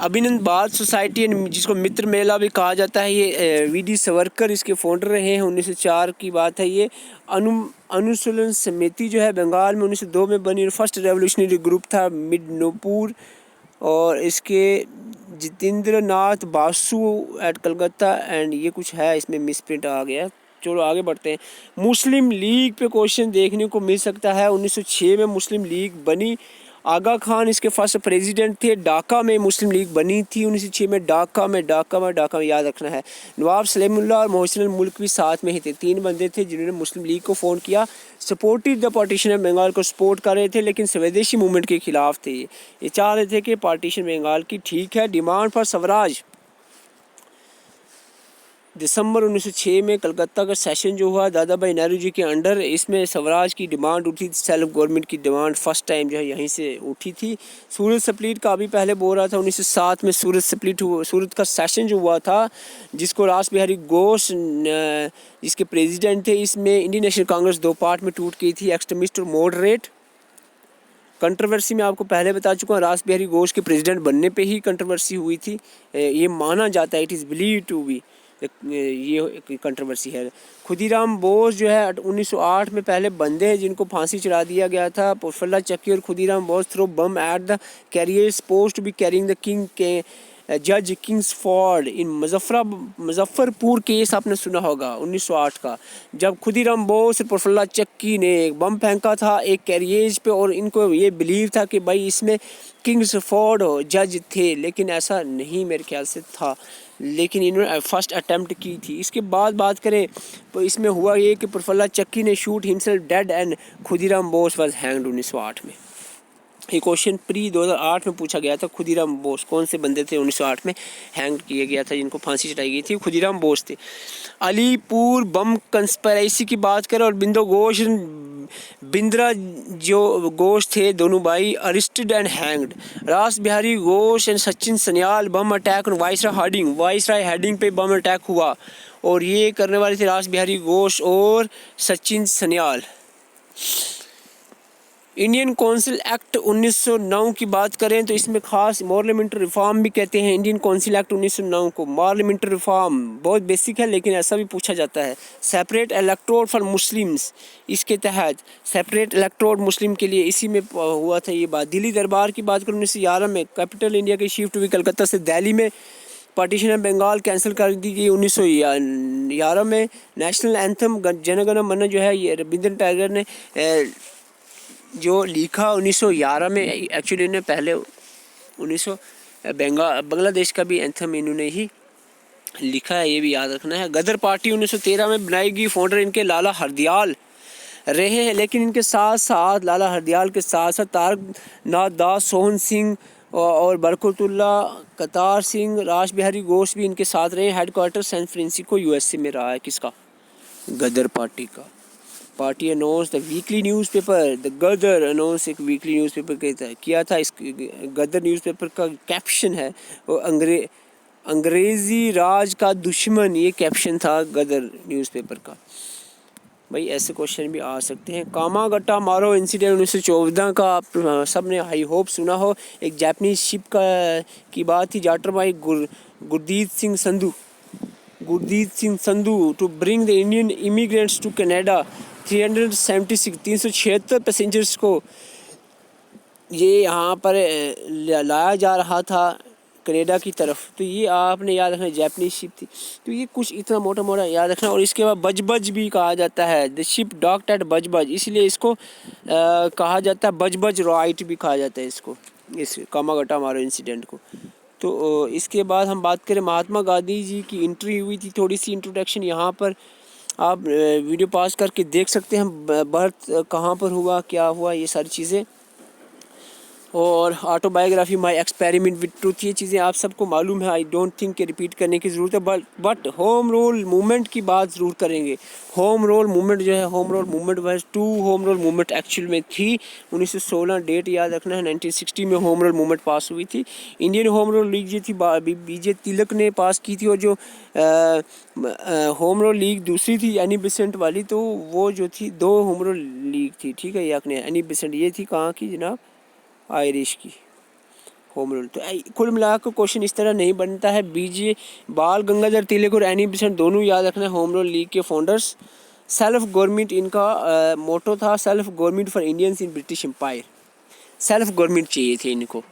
अभिनंद बाल सोसाइटी जिसको मित्र मेला भी कहा जाता है, ये VD सावरकर इसके फाउंडर रहे हैं, 1904 की बात है। ये अनुशीलन समिति जो है बंगाल में 1902 में बनी और फर्स्ट रेवोल्यूशनरी ग्रुप था मिडनपुर। और इसके जितेंद्र नाथ बासु एट कलकत्ता एंड ये कुछ है, इसमें मिसप्रिंट आ गया। चलो आगे बढ़ते हैं। मुस्लिम लीग पे क्वेश्चन देखने को मिल सकता है। 1906 में मुस्लिम लीग बनी, आगा खान इसके फर्स्ट प्रेसिडेंट थे। ढाका में मुस्लिम लीग बनी थी 1906 में, ढाका में याद रखना है। नवाब सलीमुल्लाह और मोहसिन मुल्क भी साथ में ही थे, 3 बंदे थे जिन्होंने मुस्लिम लीग को फोन किया, supported the partition of Bengal को सपोर्ट कर रहे थे, लेकिन स्वदेशी मूवमेंट के खिलाफ थे। ये चाह रहे थे कि पार्टीशन बंगाल की ठीक है। डिमांड फॉर स्वराज, दिसंबर 1906 में कलकत्ता का सेशन जो हुआ दादा भाई नेहरू जी के अंडर, इसमें स्वराज की डिमांड उठी थी, सेल्फ गवर्नमेंट की डिमांड फर्स्ट टाइम जो है यहीं से उठी थी। सूरत स्प्लिट का अभी पहले बोल रहा था, 1907 में सूरत स्प्लिट हुआ, सूरत का सेशन जो हुआ था जिसको रास बिहारी घोष जिसके प्रेसिडेंट थे। इसमें इंडियन नेशनल कांग्रेस 2 पार्ट में टूट गई थी, एक्सट्रीमिस्ट और मॉडरेट। कंट्रोवर्सी में आपको पहले बता चुका हूँ, रास बिहारी घोष के प्रेसिडेंट बनने पे ही कंट्रोवर्सी हुई थी, ये माना जाता है, it is believe to be, ये कंट्रोवर्सी है। खुदीराम बोस जो है 1908 में पहले बंदे हैं जिनको फांसी चढ़ा दिया गया था। प्रफुल्ला चक्की और Khudiram Bose throw bomb at the carrier supposed to be carrying the king के जज किंग्सफोर्ड इन मुजफ्फरपुर केस आपने सुना होगा 1908 का, जब खुदीराम बोस और प्रफुल्ला चक्की ने एक बम फेंका था एक कैरियज पे और इनको ये बिलीव था कि भाई इसमें किंग्सफोर्ड जज थे, लेकिन ऐसा नहीं मेरे ख्याल से था, लेकिन इन्होंने फर्स्ट अटैम्प्ट की थी। इसके बाद बात करें तो इसमें हुआ ये कि प्रफुल्ला चक्की ने shoot himself dead and Khudiram Bose was hanged 1908 में। ये क्वेश्चन प्री 2008 में पूछा गया था। खुदीराम बोस कौन से बंदे थे 1908 में हैंग किए गया था, जिनको फांसी चढ़ाई गई थी? खुदीराम बोस थे। अलीपुर बम कंस्पिरेसी की बात करें और बिंद्रा जो घोष थे, दोनों भाई arrested and hanged. Ras Behari Ghosh and Sachin Sanyal bomb attack on viceroy Hardinge पे बम अटैक हुआ और ये करने वाले थे रास बिहारी घोष और Sachin Sanyal. Indian council act 1909 की बात करें तो इसमें खास पार्लियामेंट्री रिफॉर्म भी कहते हैं। इंडियन काउंसिल एक्ट 1909 को पार्लियामेंट्री रिफॉर्म बहुत बेसिक है, लेकिन ऐसा भी पूछा जाता है। सेपरेट इलेक्टोरेट फॉर मुस्लिम्स, इसके तहत सेपरेट इलेक्टोरेट मुस्लिम के लिए इसी में हुआ था ये बात। दिल्ली दरबार की बात करें 1911 में कैपिटल इंडिया की शिफ्ट हुई कलकत्ता से दिल्ली में पार्टीशन ऑफ बंगाल कैंसिल कर दी गई 1911 में। नेशनल एंथम जन गण मन जो है ये रविंद्र टैगोर ने जो लिखा 1911 में। एक्चुअली इन्होंने पहले 1900 बांग्लादेश का भी एंथम इन्होंने ही लिखा है, ये भी याद रखना है। गदर पार्टी 1913 में बनाई गई, फाउंडर इनके लाला हरदयाल रहे हैं, लेकिन इनके साथ साथ लाला हरदयाल के साथ साथ तारक नाथ दास, सोहन सिंह और बरकतुल्ला कतार सिंह, रास बिहारी घोष भी इनके साथ रहे। हेडक्वार्टर सैन फ्रांसिस्को यूएसए में रहा है किसका, गदर पार्टी का। Party announce the weekly newspaper, the Ghadar announce एक वीकली न्यूज़पेपर किया था। इस गदर न्यूज़पेपर का कैप्शन है वो अंग्रेज़ी राज का दुश्मन, ये कैप्शन था गदर न्यूज़पेपर का। भाई ऐसे क्वेश्चन भी आ सकते हैं। कामागट्टा मारो इंसिडेंट 1914 का आप सब ने आई होप सुना हो। एक जापानीज शिप की बात थी। जाटर Bhai Gurdeep Singh Sandhu to bring the Indian immigrants to Canada 376 passengers को ये यहाँ पर लाया जा रहा था कनाडा की तरफ। तो ये आपने याद रखना, जापानीज शिप थी। तो ये कुछ इतना मोटा मोटा याद रखना। और इसके बाद बजबज भी कहा जाता है, the ship docked at Budge Budge, इसलिए इसको कहा जाता है बजबज राइट भी कहा जाता है इसको, इस कामागट्टा मारो इंसिडेंट को। तो इसके बाद हम बात करें महात्मा गांधी जी की एंट्री हुई थी, थोड़ी सी इंट्रोडक्शन यहाँ पर आप वीडियो पॉज करके देख सकते हैं। बर्थ कहाँ पर हुआ, क्या हुआ, ये सारी चीज़ें। और autobiography my experiment with truth, ये चीज़ें आप सबको मालूम है, आई डोंट थिंक कि रिपीट करने की ज़रूरत है। बट होम रूल मूवमेंट की बात ज़रूर करेंगे। होम रूल मूवमेंट जो है, होम रूल मूवमेंट वर्स 2 होम रूल मूवमेंट एक्चुअल में थी 1916, डेट याद रखना है। 1960 में होम रूल मूवमेंट पास हुई थी। इंडियन होम रूल लीग जो थी बीजे तिलक ने पास की थी। और जो होम रूल लीग दूसरी थी एनी बेसेंट वाली, तो वो जो थी 2 होम रूल लीग थी, ठीक है। ये एनी बेसेंट ये थी कहाँ की जनाब, आयरिश की होम रूल। तो कुल मिलाकर क्वेश्चन इस तरह नहीं बनता है। बीजे बाल गंगाधर तिलक और एनी बेसेंट दोनों याद रखना है, होम रूल लीग के फाउंडर्स। सेल्फ गवर्नमेंट इनका मोटो था, self government for Indians in British Empire. Self government चाहिए थे इनको,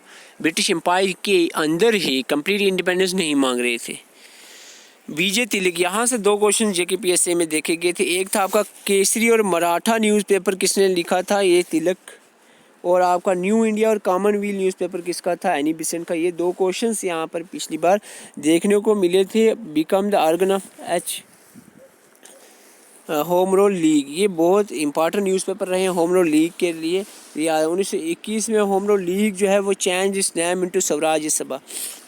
ब्रिटिश एम्पायर के अंदर ही कंप्लीट इंडिपेंडेंस नहीं मांग रहे थे। बीजे तिलक, यहाँ से 2 क्वेश्चन JKPSC में देखे गए थे। एक था आपका केसरी और मराठा न्यूज़पेपर किसने लिखा था, ये तिलक। और आपका न्यू इंडिया और कॉमनवेल्थ न्यूज़पेपर किसका था, एनी बेसेंट का। ये 2 क्वेश्चंस यहाँ पर पिछली बार देखने को मिले थे। Become the organ of home rule league, ये बहुत इंपॉर्टेंट न्यूज़पेपर रहे हैं होम रूल लीग के लिए। 1921 में होम रूल लीग जो है वो चेंज इट्स नेम इनटू स्वराज्य सभा।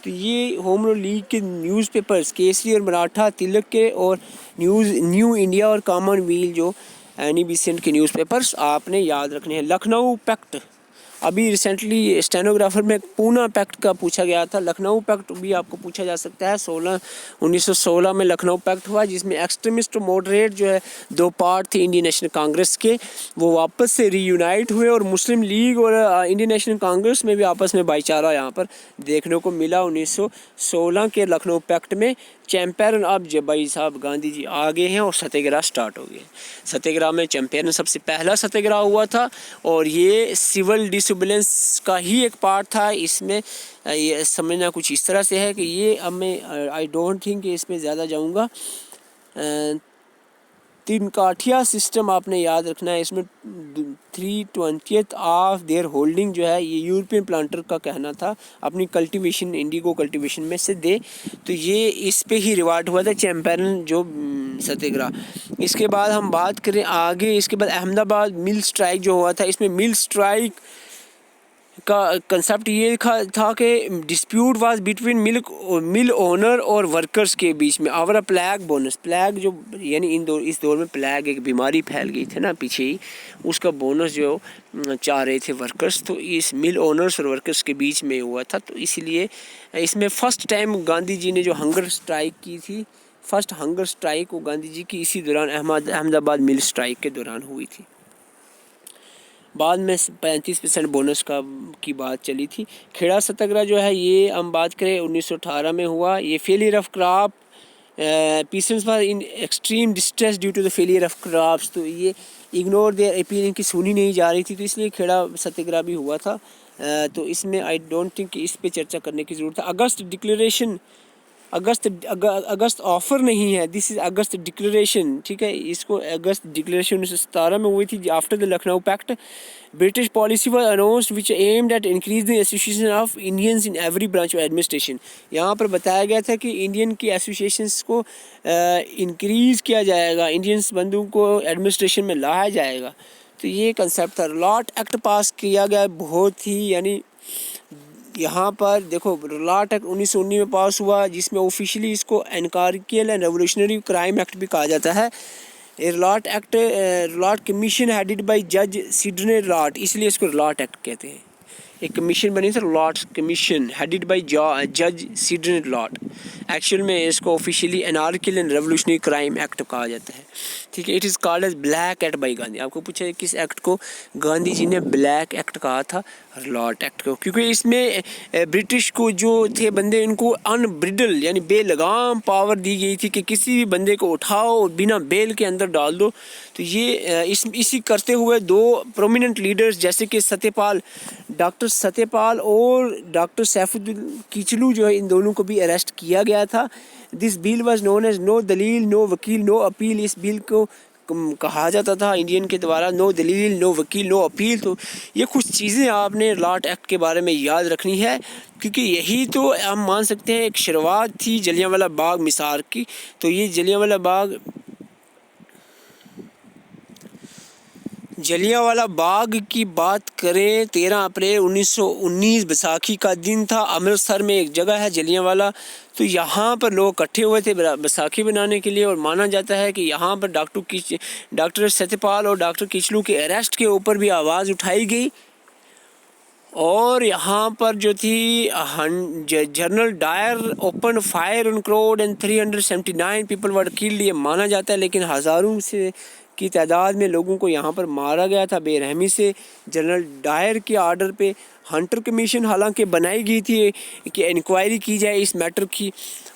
तो ये होम रूल लीग के न्यूज़पेपर्स केसरी और मराठा तिलक के, और न्यू इंडिया और कॉमनवेल्थ जो एनी बेसेंट के न्यूज़पेपर्स आपने याद रखने हैं। लखनऊ पैक्ट, अभी रिसेंटली स्टेनोग्राफर में पूना पैक्ट का पूछा गया था, लखनऊ पैक्ट भी आपको पूछा जा सकता है। 1916 में लखनऊ पैक्ट हुआ, जिसमें एक्सट्रीमिस्ट और मॉडरेट जो है 2 पार्ट थे इंडियन नेशनल कांग्रेस के, वो वापस से रीयूनाइट हुए। और मुस्लिम लीग और इंडियन नेशनल कांग्रेस में भी आपस में भाईचारा यहाँ पर देखने को मिला 1916 के लखनऊ पैक्ट में। चैम्पियन अब जब भाई साहब गांधी जी आ गए हैं और सत्याग्रह स्टार्ट हो गए। सत्याग्रह में चैम्पियन सबसे पहला सत्याग्रह हुआ था, और ये सिविल डिसोबीडियंस का ही एक पार्ट था। इसमें ये समझना कुछ इस तरह से है कि ये अब मैं आई डोंट थिंक कि इसमें ज़्यादा जाऊंगा। 3 काठिया सिस्टम आपने याद रखना है। इसमें 3/20 ऑफ देयर होल्डिंग जो है ये यूरोपियन प्लांटर का कहना था, अपनी कल्टीवेशन इंडिगो कल्टीवेशन में से दे। तो ये इस पे ही रिवार्ड हुआ था चैम्पियन जो सत्याग्रह। इसके बाद हम बात करें आगे, इसके बाद अहमदाबाद मिल स्ट्राइक जो हुआ था। इसमें मिल स्ट्राइक का कंसेप्ट ये था कि dispute was between mill owner और वर्कर्स के बीच में। आवर प्लैग बोनस, प्लैग जो यानी इस दौर में प्लैग एक बीमारी फैल गई थी ना पीछे ही, उसका बोनस जो चाह रहे थे वर्कर्स, तो इस मिल ओनर्स और वर्कर्स के बीच में हुआ था। तो इसलिए इसमें फर्स्ट टाइम गांधी जी ने जो हंगर स्ट्राइक की थी, फर्स्ट हंगर स्ट्राइक वो गांधी जी की इसी दौरान अहमदाबाद मिल स्ट्राइक के दौरान हुई थी। बाद में 35% बोनस की बात चली थी। खेड़ा सत्याग्रह जो है ये हम बात करें 1918 में हुआ। ये failure of crop, peasants were in extreme distress due to the failure of crops. तो ये इग्नोर देयर अपील, इनकी सुनी नहीं जा रही थी, तो इसलिए खेड़ा सत्याग्रह भी हुआ था। तो इसमें आई डोंट थिंक कि इस पे चर्चा करने की ज़रूरत है। अगस्त डिक्लेरेशन अगस्त ऑफर नहीं है, दिस इज़ अगस्त डिक्लेरेशन, ठीक है। इसको अगस्त डिक्लेरेशन 1917 में हुई थी after the Lucknow pact. British policy was announced which aimed at increase the association of Indians in every branch of administration. यहाँ पर बताया गया था कि इंडियन की एसोसिएशंस को इंक्रीज़ किया जाएगा, इंडियंस बंधुओं को एडमिनिस्ट्रेशन में लाया जाएगा। तो ये कंसेप्ट था। रौलाट एक्ट पास किया गया, बहुत ही यानी यहाँ पर देखो रौलाट एक्ट 1919 में पास हुआ, जिसमें ऑफिशियली इसको एनकार्कियल एंड रेवोल्यूशनरी क्राइम एक्ट भी कहा जाता है। रौलाट एक्ट, रौलाट कमीशन हेडेड बाय जज सिडने रौलाट, इसलिए इसको रौलाट एक्ट कहते हैं। एक कमीशन बनी थी रौलाट कमीशन हेडेड बाय जज सिडने रौलाट। एक्चुअल में इसको officially anarchical and revolutionary crime act कहा जाता है, ठीक है। It is called as black act by Gandhi. आपको पूछा है किस एक्ट को गांधी जी ने ब्लैक एक्ट कहा था? रौलाट एक्ट को, क्योंकि इसमें ब्रिटिश को जो थे बंदे, उनको अनब्रिडल यानी बेलगाम पावर दी गई थी कि किसी भी बंदे को उठाओ और बिना बेल के अंदर डाल दो। तो ये इसी करते हुए दो प्रोमिनेंट लीडर्स जैसे कि सत्यपाल, डॉक्टर सत्यपाल और डॉक्टर सैफुद्दीन किचलू जो है, इन दोनों को भी अरेस्ट किया गया था। This bill was known as no dalil no vakil no appeal. इस बिल को कहा जाता था इंडियन के द्वारा no dalil no vakil no appeal. तो ये कुछ चीज़ें आपने रौलाट एक्ट के बारे में याद रखनी है, क्योंकि यही तो हम मान सकते हैं एक शुरुआत थी जलियांवाला बाग मिसाल की। तो ये जलियांवाला बाग की बात करें, 13 अप्रैल 1919 बैसाखी का दिन था। अमृतसर में एक जगह है जलियांवाला, तो यहाँ पर लोग इकट्ठे हुए थे बैसाखी बनाने के लिए। और माना जाता है कि यहाँ पर डॉक्टर सत्यपाल और डॉक्टर किचलू के अरेस्ट के ऊपर भी आवाज़ उठाई गई। और यहाँ पर जो थी General Dyer open fire on crowd and 379 people were killed, ये माना जाता है। लेकिन हज़ारों से की तादाद में लोगों को यहाँ पर मारा गया था बेरहमी से। जनरल डायर के आर्डर पे हंटर कमीशन हालांकि बनाई गई थी कि इंक्वायरी की जाए इस मैटर की।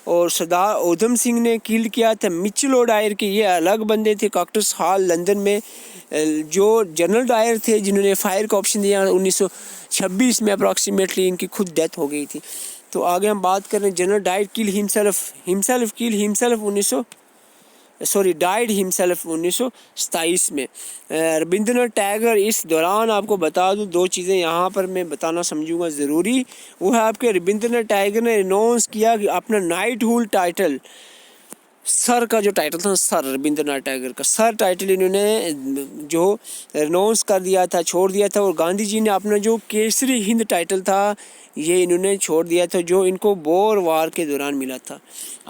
और सरदार उधम सिंह ने किल्ड किया था मिचेल और डायर के, ये अलग बंदे थे कॉक्टर्स हॉल लंदन में। जो जनरल डायर थे जिन्होंने फायर का ऑप्शन दिया 1926 में अप्रॉक्सीमेटली, इनकी खुद डेथ हो गई थी। तो आगे हम बात करें, जनरल डायर किल हिमसेल्फ डाइड हिमसेल्फ 1927 में। रविंद्रनाथ टैगोर, इस दौरान आपको बता दूं दो चीज़ें यहाँ पर मैं बताना समझूंगा ज़रूरी, वो है आपके रविंद्रनाथ टैगोर ने अनाउंस किया कि अपना नाइटहुड टाइटल, सर का जो टाइटल था, सर रविंद्रनाथ टैगोर का सर टाइटल इन्होंने जो अनाउंस कर दिया था, छोड़ दिया था। और गांधी जी ने अपना जो केसरी हिंद टाइटल था ये इन्होंने छोड़ दिया था, जो इनको बोर वार के दौरान मिला था।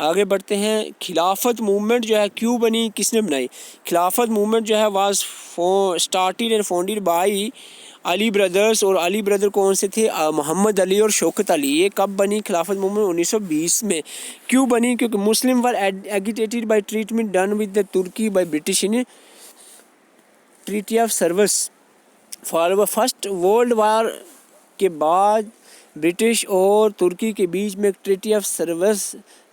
आगे बढ़ते हैं, खिलाफत मूवमेंट जो है क्यों बनी, किसने बनाई? खिलाफत मूवमेंट जो है was started and founded by Ali brothers. और अली ब्रदर कौन से थे? मोहम्मद अली और शौकत अली। ये कब बनी खिलाफत मूवमेंट? 1920 में। क्यों बनी? क्योंकि Muslim were agitated by treatment done with the Turkey by British in treaty of Sevres. First world war के बाद ब्रिटिश और तुर्की के बीच में ट्रीटी ऑफ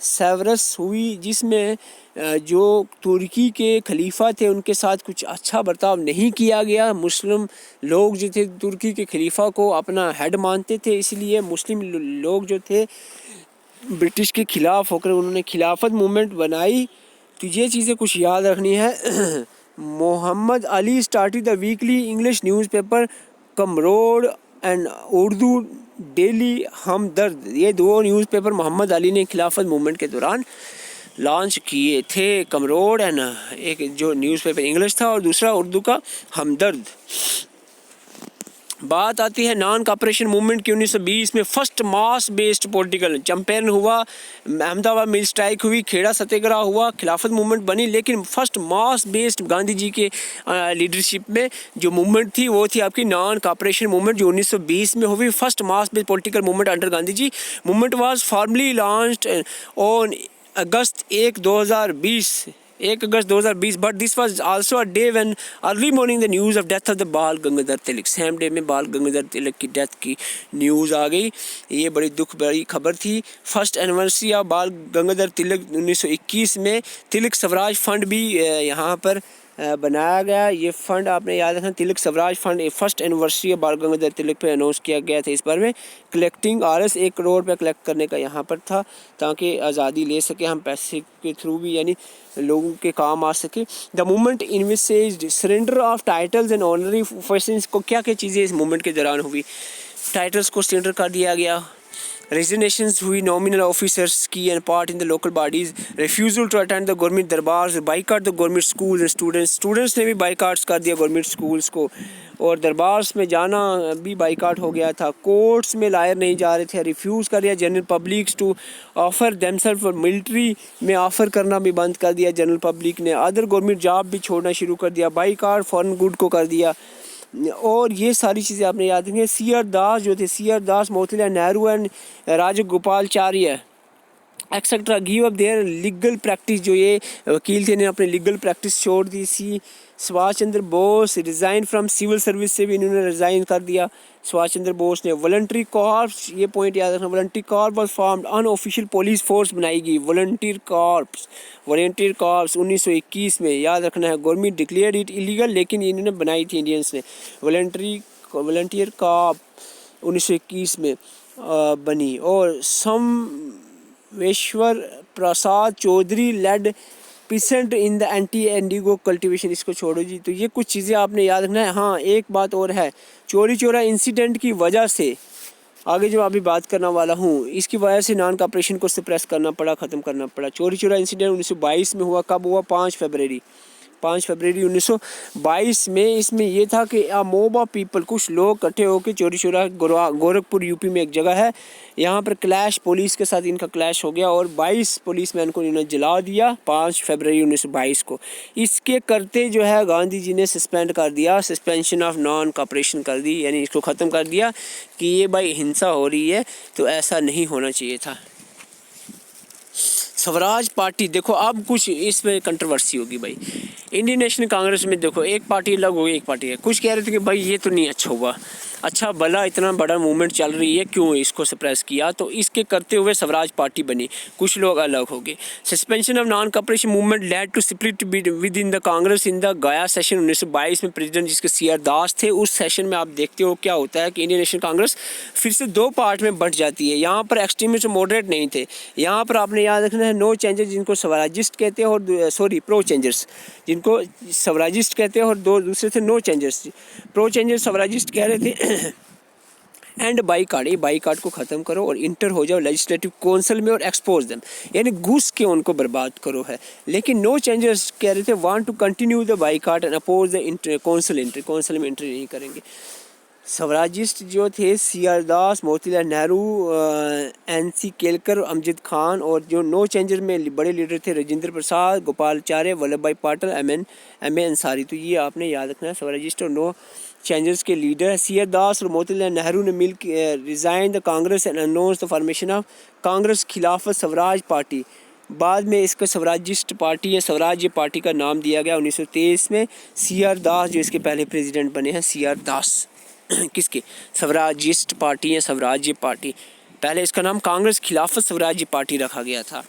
सेवरस हुई, जिसमें जो तुर्की के खलीफा थे उनके साथ कुछ अच्छा बर्ताव नहीं किया गया। मुस्लिम लोग जो थे तुर्की के खलीफा को अपना हेड मानते थे, इसलिए मुस्लिम लोग जो थे ब्रिटिश के ख़िलाफ़ होकर उन्होंने खिलाफत मूवमेंट बनाई। तो ये चीज़ें कुछ याद रखनी है। Mohammad Ali started the weekly English newspaper Comrade and Urdu daily Hamdard. ये दो न्यूज़पेपर मोहम्मद अली ने खिलाफत मूवमेंट के दौरान लॉन्च किए थे। कमरोड एंड एक जो न्यूज़पेपर इंग्लिश था और दूसरा उर्दू का हमदर्द। बात आती है नॉन कॉपरेशन मूवमेंट की। 1920 में फर्स्ट मास बेस्ड पॉलिटिकल चैंपेन हुआ, अहमदाबाद मिल स्ट्राइक हुई, खेड़ा सत्याग्रह हुआ, खिलाफत मूवमेंट बनी। लेकिन first mass based Gandhi ji के लीडरशिप में जो मूवमेंट थी वो थी आपकी नॉन कॉपरेशन मूवमेंट, जो 1920 में हुई। First mass based political movement under Gandhi ji. Movement was formally launched on August 1 August 2020, but this was also a day when early morning the news of death of the Bal Gangadhar Tilak. Same day में बाल गंगाधर तिलक की death की news आ गई। ये बड़ी दुख भरी खबर थी। First anniversary of Bal Gangadhar तिलक 1921 में तिलक स्वराज फंड भी यहाँ पर बनाया गया। ये फ़ंड आपने याद रखना, Tilak Swaraj fund, first anniversary of Bal Gangadhar तिलक पे अनाउंस किया गया था। इस बार में कलेक्टिंग आरएस 1 करोड़ रुपये कलेक्ट करने का यहाँ पर था, ताकि आज़ादी ले सके हम पैसे के थ्रू भी, यानी लोगों के काम आ सके। The movement envisaged surrender of titles and honorary offices को, क्या क्या चीज़ें इस मूवमेंट के दौरान हुई। टाइटल्स को सरेंडर कर दिया गया, रेजिग्नेशंस हुई नॉमिनल ऑफिसर्स की and part in the local bodies, refusal to attend the government durbars, boycott the government schools and students ने भी बाइकआउट्स कर दिया गवर्नमेंट स्कूल्स को, और दरबार्स में जाना भी बाइकआउट हो गया था। कोर्ट्स में लायर नहीं जा रहे थे, रिफ्यूज़ कर दिया general publics to offer themselves, और मिलिट्री में ऑफ़र करना भी बंद कर दिया जनरल पब्लिक ने। अदर गवर्नमेंट जॉब भी छोड़ना शुरू कर दिया, बाइकआउट फॉरेन गुड को कर दिया। और ये सारी चीज़ें आपने याद रखी। सी.आर. दास जो थे, CR. Das, Motilal Nehru and Rajagopalachari etcetera give up their legal practice, जो ये वकील थे, इन्हें अपनी लीगल प्रैक्टिस छोड़ दी। Subhash Chandra Bose resign from civil service से भी इन्होंने रिज़ाइन कर दिया सुभाष चंद्र बोस ने। वॉलंटरी कॉर्प्स, ये पॉइंट याद रखना, voluntary Corp was formed, unofficial police force बनाई गई वॉलंटियर कॉर्प्स 1921 में, याद रखना है। गवर्नमेंट डिक्लेयर्ड इट इलीगल, लेकिन इन्होंने बनाई थी इंडियंस ने। वॉलंटियर कॉर्प 1921 में बनी। और Someshwar Prasad Chaudhary led peasant in the anti indigo cultivation, इसको छोड़ो जी। तो ये कुछ चीज़ें आपने याद रखना है। हाँ, एक बात और है, चोरी चोरा इंसिडेंट की वजह से, आगे जो अभी बात करने वाला हूँ, इसकी वजह से नॉन कॉपरेशन को सप्रेस करना पड़ा, ख़त्म करना पड़ा। चोरी चोरा इंसिडेंट 1922 में हुआ। कब हुआ? 5 फरवरी 1922 में। इसमें यह था कि मोब ऑफ पीपल, कुछ लोग इकट्ठे होकर चोरी चोरा, गोरखपुर यूपी में एक जगह है, यहाँ पर क्लैश, पुलिस के साथ इनका क्लैश हो गया और 22 पुलिसमैन को इन्होंने जला दिया 5 फरवरी 1922 को। इसके करते जो है गांधी जी ने सस्पेंड कर दिया, सस्पेंशन ऑफ नॉन कॉपरेशन कर दी, यानी इसको ख़त्म कर दिया कि ये भाई हिंसा हो रही है, तो ऐसा नहीं होना चाहिए था। स्वराज पार्टी, देखो अब कुछ इसमें कंट्रोवर्सी होगी भाई। इंडियन नेशनल कांग्रेस में देखो, एक पार्टी अलग हो गई, एक पार्टी है। कुछ कह रहे थे कि भाई ये तो नहीं अच्छा हुआ, अच्छा भला इतना बड़ा मूवमेंट चल रही है, क्यों इसको सप्रेस किया, तो इसके करते हुए स्वराज पार्टी बनी, कुछ लोग अलग हो गए। Suspension of non cooperation movement led to split within the Congress in the Gaya session 1922 में। प्रेसिडेंट जिसके सी.आर. दास थे, उस सेशन में आप देखते हो क्या होता है कि इंडियन नेशनल कांग्रेस फिर से 2 पार्ट में बंट जाती है। यहाँ पर एक्सट्रीमिस्ट मॉडरेट नहीं थे, यहाँ पर आपने याद रखना है नो चेंजर्स जिनको स्वराजिस्ट कहते हैं, और प्रो चेंजर्स जिनको स्वराजिस्ट कहते हैं, और दूसरे थे no changers. Pro changers Swarajist कह रहे थे एंड बाईकाट, ये बाईकाट को ख़त्म करो और इंटर हो जाओ लेजिस्लेटिव काउंसिल में और एक्सपोज देम, यानी घुस के उनको बर्बाद करो है। लेकिन नो चेंजर्स कह रहे थे want to continue the boycott and oppose the council में एंट्री नहीं करेंगे। स्वराजिस्ट जो थे सी.आर. दास, मोतीलाल नेहरू, N.C. केलकर, अमजद खान, और जो नो चेंजर में बड़े लीडर थे राजेंद्र प्रसाद, गोपालाचार्य, वल्लभ भाई पाटिल, M.A. अंसारी। तो ये आपने याद रखना है, स्वराजिस्ट और नो चेंजर्स के लीडर सी.आर. दास और मोतीलाल नेहरू ने मिल resign the Congress and announce the formation of Congress Khilafat Swaraj party. बाद में इसका स्वराजिस्ट पार्टी या स्वराज्य पार्टी का नाम दिया गया 1923 में। सी.आर. दास जो इसके पहले प्रेसिडेंट बने हैं, सी.आर. दास किसके? स्वराजिस्ट पार्टी या स्वराज्य पार्टी। पहले इसका नाम कांग्रेस खिलाफत स्वराज्य पार्टी रखा गया था।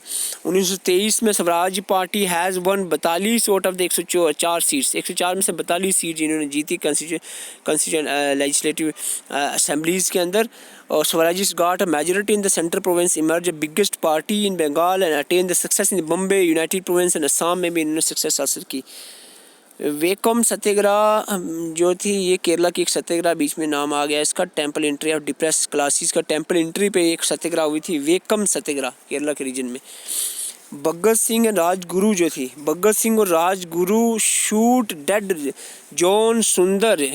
1923 में स्वराज्य party has one 42 out of the 104 seats, 104 में से 42 सीट इन्होंने जीती कॉन्स्टिट्यूएंट लेजिस्लेटिव असेंबलीज़ के अंदर। और Swarajist got a majority in the central province, emerge biggest party in Bengal and attain the success in Bombay united province and Assam में भी इन्होंने सक्सेस हासिल की। वेकम सत्याग्रह जो थी, ये केरला की एक सत्याग्रह, बीच में नाम आ गया इसका, temple entry of depress classes का टेम्पल एंट्री पे एक सत्याग्रह हुई थी, वेकम सत्याग्रह, केरला के रीजन में। भगत सिंह एंड राजगुरु जो थी, भगत सिंह और राजगुरु शूट डेड जॉन सुंदर।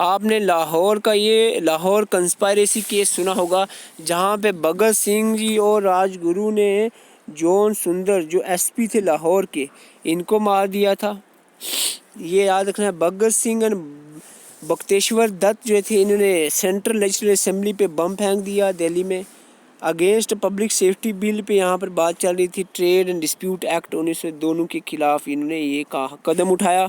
आपने लाहौर का ये लाहौर कंस्पायरेसी केस सुना होगा, जहाँ पे भगत सिंह जी और राजगुरु ने जॉन सुंदर जो एसपी थे लाहौर के, इनको मार दिया था। ये याद रखना है। भगत सिंह एंड बख्तेश्वर दत्त जो थे, इन्होंने सेंट्रल लेजिस्लेटिव असेंबली पे बम फेंक दिया दिल्ली में। Against public safety bill pay यहाँ पर बात चल रही थी, ट्रेड एंड डिस्प्यूट एक्ट 1900 दोनों के खिलाफ इन्होंने ये कदम उठाया।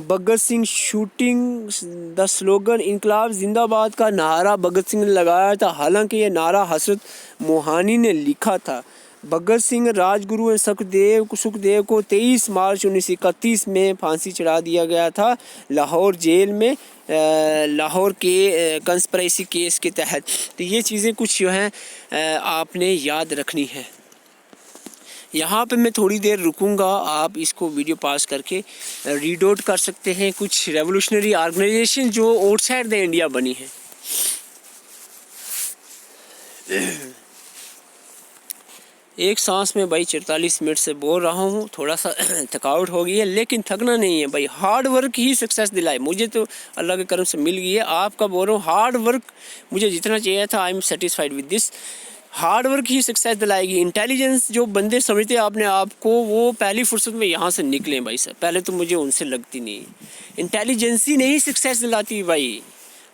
Bhagat Singh shooting the slogan इनकलाब जिंदाबाद का नारा भगत सिंह ने लगाया था, हालांकि ये नारा हजरत मोहानी ने लिखा था। भगत सिंह, राजगुरु और सुखदेव को 23 मार्च 1931 में फांसी चढ़ा दिया गया था लाहौर जेल में, लाहौर के कंस्पिरेसी केस के तहत। तो ये चीज़ें कुछ जो हैं आपने याद रखनी है। यहाँ पे मैं थोड़ी देर रुकूंगा, आप इसको वीडियो पास करके रीड आउट कर सकते हैं। कुछ रेवोल्यूशनरी ऑर्गेनाइजेशन जो आउटसाइड द इंडिया बनी है। एक सांस में भाई 44 मिनट से बोल रहा हूँ, थोड़ा सा थकावट हो गई है, लेकिन थकना नहीं है भाई। हार्ड वर्क ही सक्सेस दिलाए। मुझे तो अल्लाह के करम से मिल गई है, आपका बोल रहा हूँ हार्ड वर्क मुझे जितना चाहिए था, I am satisfied with this. Hard work ही सक्सेस दिलाएगी। इंटेलिजेंस जो बंदे समझते हैं अपने आप को, वो पहली फुर्सत में यहाँ से निकलें भाई साहब। पहले तो मुझे उनसे लगती नहीं, इंटेलिजेंस ही नहीं सक्सेस दिलाती भाई,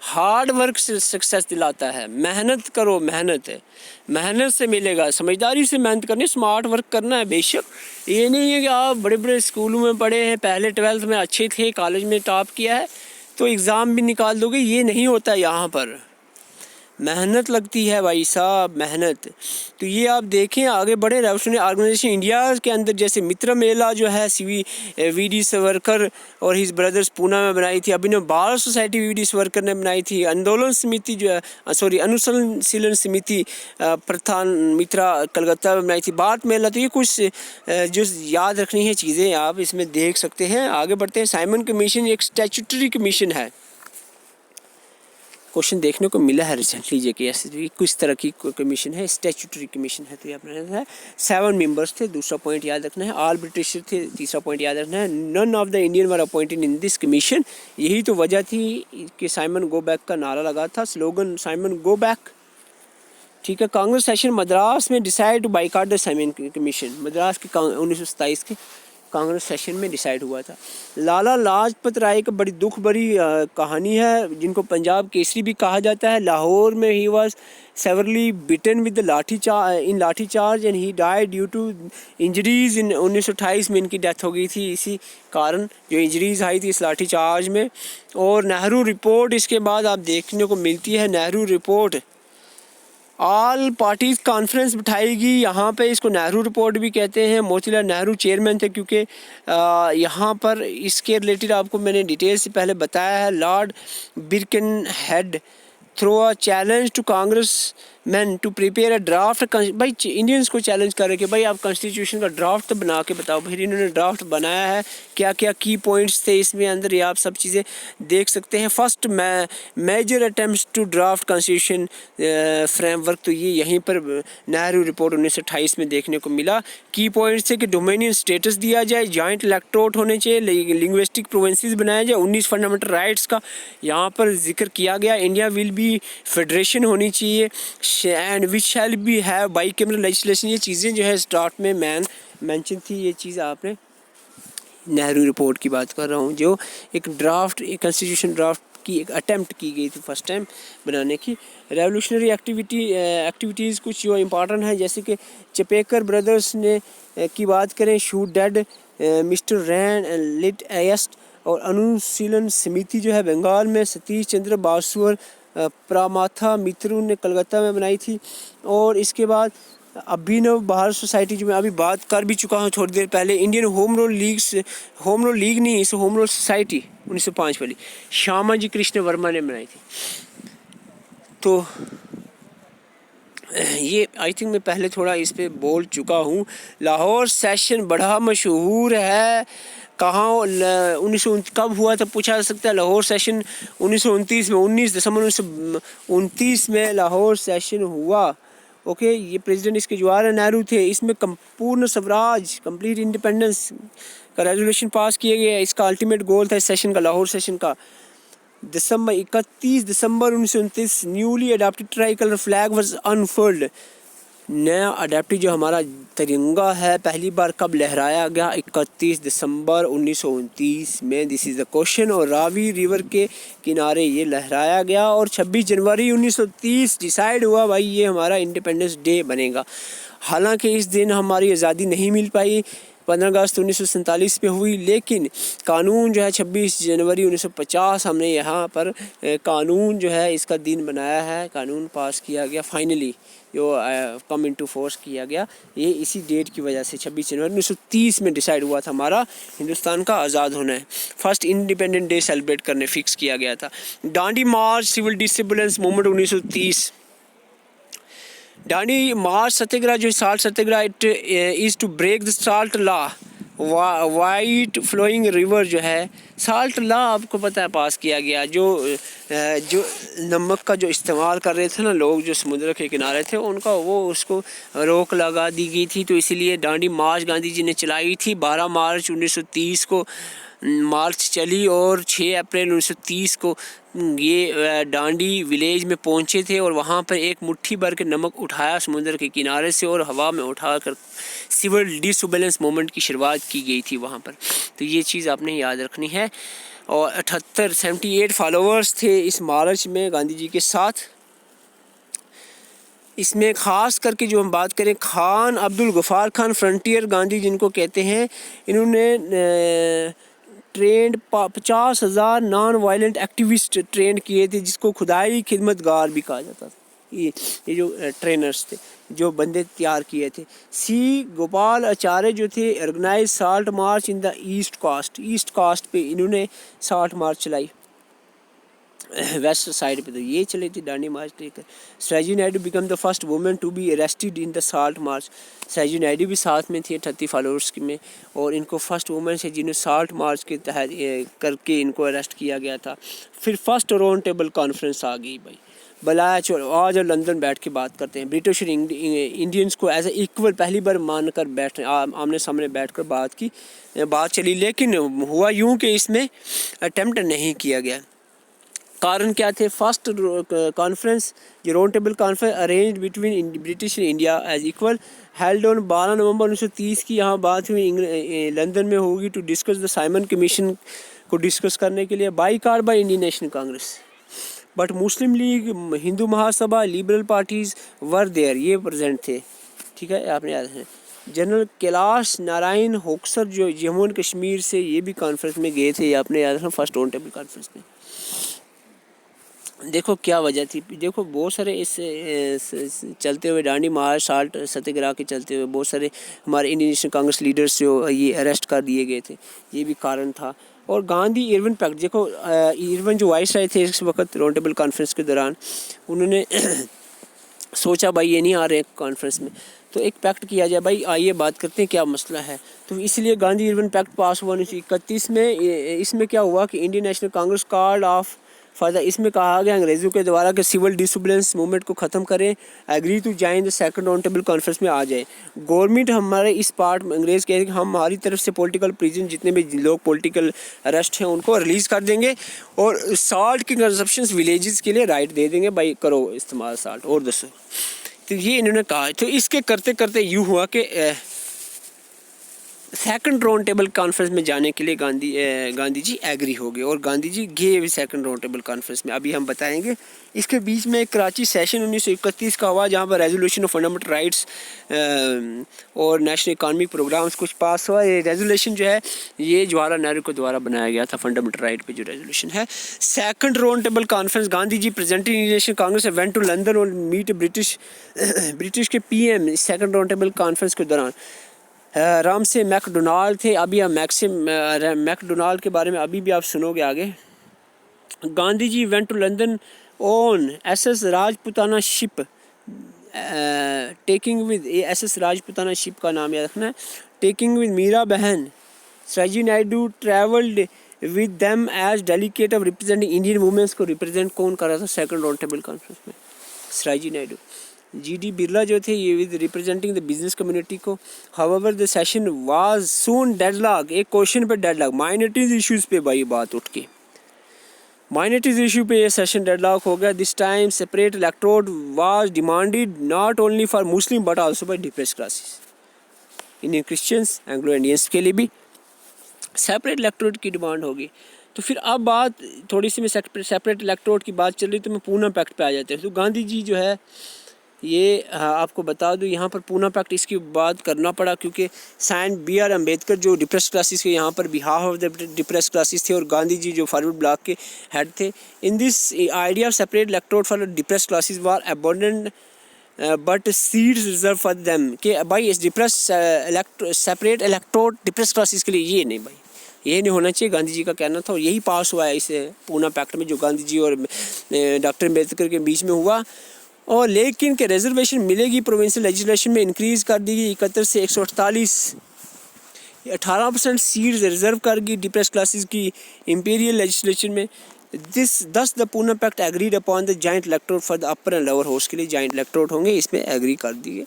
हार्ड वर्क से सक्सेस दिलाता है। मेहनत करो, मेहनत से मिलेगा। समझदारी से मेहनत करनी, स्मार्ट वर्क करना है। बेशक ये नहीं है कि आप बड़े बड़े स्कूलों में पढ़े हैं, पहले 12th में अच्छे थे, कॉलेज में टॉप किया है तो एग्ज़ाम भी निकाल दोगे, ये नहीं होता। यहाँ पर मेहनत लगती है भाई साहब, मेहनत। तो ये आप देखें, आगे बढ़े रेवोल्यूशनरी ऑर्गेनाइजेशन इंडिया के अंदर, जैसे मित्र मेला जो है वी.डी. सावरकर और हिज ब्रदर्स पूना में बनाई थी। अभिनव बाल सोसाइटी वी.डी. सावरकर ने बनाई थी। आंदोलन समिति जो है अनुशीलन समिति प्रधान मित्रा कलकत्ता में बनाई थी। बात मेला, तो ये कुछ जो याद रखनी है चीज़ें आप इसमें देख सकते हैं। आगे बढ़ते हैं। साइमन कमीशन एक स्टैट्यूटरी कमीशन है। क्वेश्चन देखने को मिला है रिसेंटली जेके किस तरह की कमीशन है, स्टैट्यूटरी कमीशन है। तो ये अपना 7 मेंबर्स थे, दूसरा पॉइंट याद रखना है। ऑल ब्रिटिश थे, तीसरा पॉइंट याद रखना है। None of the Indian were appointed in this commission. यही तो वजह थी कि साइमन गो बैक का नारा लगा था, स्लोगन साइमन गो बैक। ठीक है। कांग्रेस सेशन मद्रास में decide to boycott the Simon Commission. Madras के 1927 के कांग्रेस सेशन में डिसाइड हुआ था। लाला लाजपत राय का बड़ी दुख भरी कहानी है, जिनको पंजाब केसरी भी कहा जाता है। लाहौर में ही was severely beaten with lathi charge and he died due to injuries in 1928 में इनकी डेथ हो गई थी। इसी कारण जो इंजरीज आई थी इस लाठी चार्ज में। और नेहरू रिपोर्ट इसके बाद आप देखने को मिलती है। Nehru report all parties conference बिठाएगी यहाँ पे, इसको नेहरू रिपोर्ट भी कहते हैं। मोतीलाल नेहरू चेयरमैन थे, क्योंकि यहाँ पर इसके रिलेटेड आपको मैंने डिटेल से पहले बताया है। Lord Birkenhead threw a challenge to Congress man to prepare a draft. भाई इंडियंस को चैलेंज करे कि भाई आप कॉन्स्टिट्यूशन का ड्राफ्ट तो बना के बताओ। फिर इन्होंने ड्राफ्ट बनाया है, क्या क्या की पॉइंट्स थे इसमें अंदर, ये आप सब चीज़ें देख सकते हैं। First major attempt to draft constitution framework, तो ये यहीं पर नेहरू रिपोर्ट 1928 में देखने को मिला। की पॉइंट्स थे कि डोमिनियन स्टेटस दिया जाए, जॉइंट इलेक्टोरेट होने चाहिए, लिंग्विस्टिक प्रोविंसेस बनाया जाए, 19 फंडामेंटल राइट्स का यहाँ पर जिक्र किया गया। इंडिया विल बी फेडरेशन होनी चाहिए and which shall be have bicameral legislation. ये चीज़ें जो है स्टार्ट में मेंशन थी। ये चीज़ आपने नेहरू रिपोर्ट की बात कर रहा हूँ, जो एक ड्राफ्ट, एक कॉन्स्टिट्यूशन ड्राफ्ट की एक अटेम्प्ट की गई थी फर्स्ट टाइम बनाने की। रेवोल्यूशनरी एक्टिविटीज़ कुछ जो इम्पॉर्टेंट है, जैसे कि चपेकर ब्रदर्स ने की बात करें, शूट डेड मिस्टर रैन लिट एस्ट। और अनुशीलन समिति जो है बंगाल में, सतीश चंद्र बासु और प्रामाथा मित्रू ने कलकत्ता में बनाई थी। और इसके बाद अभिनव बाल सोसाइटी जो मैं अभी बात कर भी चुका हूँ थोड़ी देर पहले। इंडियन होम रूल लीग नहीं, इसे होम रूल सोसाइटी 1905 वाली श्यामा जी कृष्ण वर्मा ने बनाई थी। तो ये आई थिंक मैं पहले थोड़ा इस पे बोल चुका हूँ। लाहौर सेशन बड़ा मशहूर है। कहाँ 1929 कब हुआ था पूछा जा सकता है। लाहौर सेशन 1929 में, 19 दिसंबर 1929 में लाहौर सेशन हुआ। ओके, ये प्रेसिडेंट इसके जवाहरलाल नेहरू थे। इसमें पूर्ण स्वराज, कंप्लीट इंडिपेंडेंस का रेजोल्यूशन पास किया गया। इसका अल्टीमेट गोल था इस सेशन का, लाहौर सेशन का। 31 December 1929 newly adopted tricolour flag was unfurled. नया अडेप्टिव जो हमारा तिरंगा है पहली बार कब लहराया गया? 31 दिसंबर 1929 में। This is the question. और रावी रिवर के किनारे ये लहराया गया। और 26 जनवरी 1930 डिसाइड हुआ भाई ये हमारा इंडिपेंडेंस डे बनेगा। हालांकि इस दिन हमारी आज़ादी नहीं मिल पाई, 15 अगस्त 1947 में हुई, लेकिन कानून जो है 26 जनवरी 1950 हमने यहाँ पर कानून जो है इसका दिन बनाया है, कानून पास किया गया फाइनली, जो कम इनटू फोर्स किया गया, ये इसी डेट की वजह से 26 जनवरी 1930 में डिसाइड हुआ था हमारा हिंदुस्तान का आज़ाद होना है। फर्स्ट इंडिपेंडेंट डे सेलिब्रेट करने फिक्स किया गया था। Dandi march civil disobedience movement 1930। Dandi march satyagraha जो salt satyagraha, it is to break the salt law, white flowing river जो है, साल्ट लॉ आपको पता है पास किया गया, जो नमक का जो इस्तेमाल कर रहे थे ना लोग जो समुद्र के किनारे थे उनका, वो उसको रोक लगा दी गई थी। तो इसीलिए दांडी मार्च गांधी जी ने चलाई थी। 12 मार्च 1930 को मार्च चली और 6 अप्रैल 1930 को ये दांडी विलेज में पहुंचे थे और वहाँ पर एक मुट्ठी भर के नमक उठाया समुद्र के किनारे से और हवा में उठाकर सिविल डिसोबीडियंस मूवमेंट की शुरुआत की गई थी वहाँ पर। तो ये चीज़ आपने याद रखनी है। और 78 फॉलोअर्स थे इस मार्च में गांधी जी के साथ। इसमें ख़ास करके जो हम बात करें, खान अब्दुल गफ़ार खान फ्रंटियर गांधी जिनको कहते हैं, इन्होंने trend 50,000 non violent activist train किए थे, जिसको खुदाई खिदमतगार भी कहा जाता था। ये जो ट्रेनर्स थे, जो बंदे तैयार किए थे। सी गोपाल आचार्य जो थे, organise salt march in the east coast पे इन्होंने साल्ट मार्च चलाई, वेस्ट साइड पे तो ये चले थे दांडी मार्च लेकर। Sayaji Naidu become the first women to be arrested in the salt march. Sayaji Naidu भी साथ में थी 38 फॉलोअर्स में, और इनको फर्स्ट वुमेन से जिन्हें साल्ट मार्च के तहत करके इनको अरेस्ट किया गया था। फिर फर्स्ट राउंड टेबल कॉन्फ्रेंस आ गई भाई, बुलाया चलो आज और लंदन बैठ के बात करते हैं। ब्रिटिश और इंडियंस को एज ए इक्वल पहली बार मानकर बैठ आमने सामने बैठकर बात चली, लेकिन हुआ यूँ कि इसमें अटेम्प्ट नहीं किया गया। कारण क्या थे? फर्स्ट कॉन्फ्रेंस, जो round table conference arrange between British and India as equal, held on 12 November 1930 की यहाँ बात हुई लंदन में होगी, to discuss the Simon Commission को डिस्कस करने के लिए, boycott by Indian National Congress, but Muslim League, Hindu Mahasabha, liberal parties were there, ये प्रेजेंट थे। ठीक है, आपने याद है। जनरल कैलाश नारायण होक्सर जो जम्मू एंड कश्मीर से, ये भी कॉन्फ्रेंस में गए थे, ये आपने याद है, फर्स्ट राउंड टेबल कॉन्फ्रेंस में। देखो क्या वजह थी, देखो बहुत सारे इस चलते हुए दांडी मार्च साल्ट सत्याग्रह के चलते हुए बहुत सारे हमारे इंडियन नेशनल कांग्रेस लीडर्स जो ये अरेस्ट कर दिए गए थे, ये भी कारण था। और गांधी इरविन पैक्ट, देखो इरविन जो वाइस राय थे इस वक्त राउंड टेबल कॉन्फ्रेंस के दौरान, उन्होंने सोचा भाई ये नहीं आ रहे कॉन्फ्रेंस में, तो एक पैक्ट किया जाए, भाई आइए बात करते हैं क्या मसला है। तो इसलिए गांधी इरविन पैक्ट पास हुआ 1931 में। इसमें क्या हुआ कि Indian National Congress called off further, इसमें कहा गया अंग्रेज़ों के द्वारा कि सिविल डिसोबीडियंस मूवमेंट को ख़त्म करें, agree to join the second round table conference में आ जाए। गवर्नमेंट हमारे इस पार्ट में अंग्रेज़ कह रहे हैं कि हम हमारी तरफ से पॉलिटिकल प्रिजन जितने भी लोग पॉलिटिकल अरेस्ट हैं उनको रिलीज़ कर देंगे, और साल्ट की कंजप्शन विलेजेस के लिए राइट दे देंगे, भाई करो इस्तेमाल साल्ट और दसो। तो ये इन्होंने कहा। तो इसके करते करते यूँ हुआ कि सेकंड राउंड टेबल कॉन्फ्रेंस में जाने के लिए गांधी जी एग्री हो गए, और गांधी जी गए सेकंड राउंड टेबल कॉन्फ्रेंस में, अभी हम बताएंगे। इसके बीच में एक कराची सेशन 1931 का हुआ, जहाँ पर रेजोल्यूशन ऑफ फंडामेंटल राइट्स और नेशनल इकॉनमिक प्रोग्राम्स कुछ पास हुआ। ये रेजोल्यूशन जो है ये जवाहरलाल नेहरू के द्वारा बनाया गया था, फंडामेंटल राइट पे जो रेजोल्यूशन है। Second round table conference, Gandhi ji presented Indian National Congress went to London और मीट ब्रिटिश के PM second round table conference के दौरान। राम से मैकडोनाल्ड थे, अभी हम मैकडोनाल्ड के बारे में अभी भी आप सुनोगे आगे। Gandhi ji went to London on SS Rajputana ship, taking with SS Rajputana ship का नाम याद रखना है, टेकिंग विद मीरा बहन। सयाजी Naidu travelled with them as delegate of representing Indian women's को रिप्रेजेंट कौन कर रहा था सेकंड राउंड टेबल कॉन्फ्रेंस में? सयाजी नायडू। GD बिरला जो थे ये with representing the business community को। However the session was soon deadlock, एक क्वेश्चन पे डेडलॉक, माइनॉरिटीज इश्यूज पे भाई बात उठ के, माइनॉरिटीज इशू पे ये सेशन डेडलॉक हो गया। This time separate electorate was demanded not only for Muslim but also by depressed classes, Indian Christians, Anglo Indians के लिए भी सेपरेट इलेक्टोरेट की डिमांड होगी। तो फिर अब बात थोड़ी सी में सेपरेट इलेक्टोरेट की बात चल रही, तो मैं पूना पैक्ट पे आ जाते हैं। तो गांधी जी जो है ये आपको बता दूं, यहाँ पर पूना पैक्ट इसकी बात करना पड़ा क्योंकि साइन B.R. अम्बेडकर जो डिप्रेस क्लासेस के यहाँ पर behalf of the depress classes थे और गांधी जी जो फॉरवर्ड ब्लॉक के हेड थे। In this idea of separate electorate for depress classes war abundant but seats reserve for them, कि भाई इस depress separate electorate depress classes के लिए ये नहीं, भाई ये नहीं होना चाहिए, गांधी जी का कहना था और यही पास हुआ है इस पूना पैक्ट में जो गांधी जी और डॉक्टर अम्बेडकर के बीच में हुआ। और लेकिन के रिजर्वेशन मिलेगी प्रोविंशियल लेजिस्लेशन में इंक्रीज़ कर दी गई 71 से 148, 18% सीट्स रिजर्व कर गई डिप्रेस क्लासेस की इंपीरियल लेजिस्लेशन में। Thus the Poona pact agreed upon the joint electorate for the upper and lower house के लिए जॉइंट इलेक्टोरेट होंगे, इसमें एग्री कर दिए।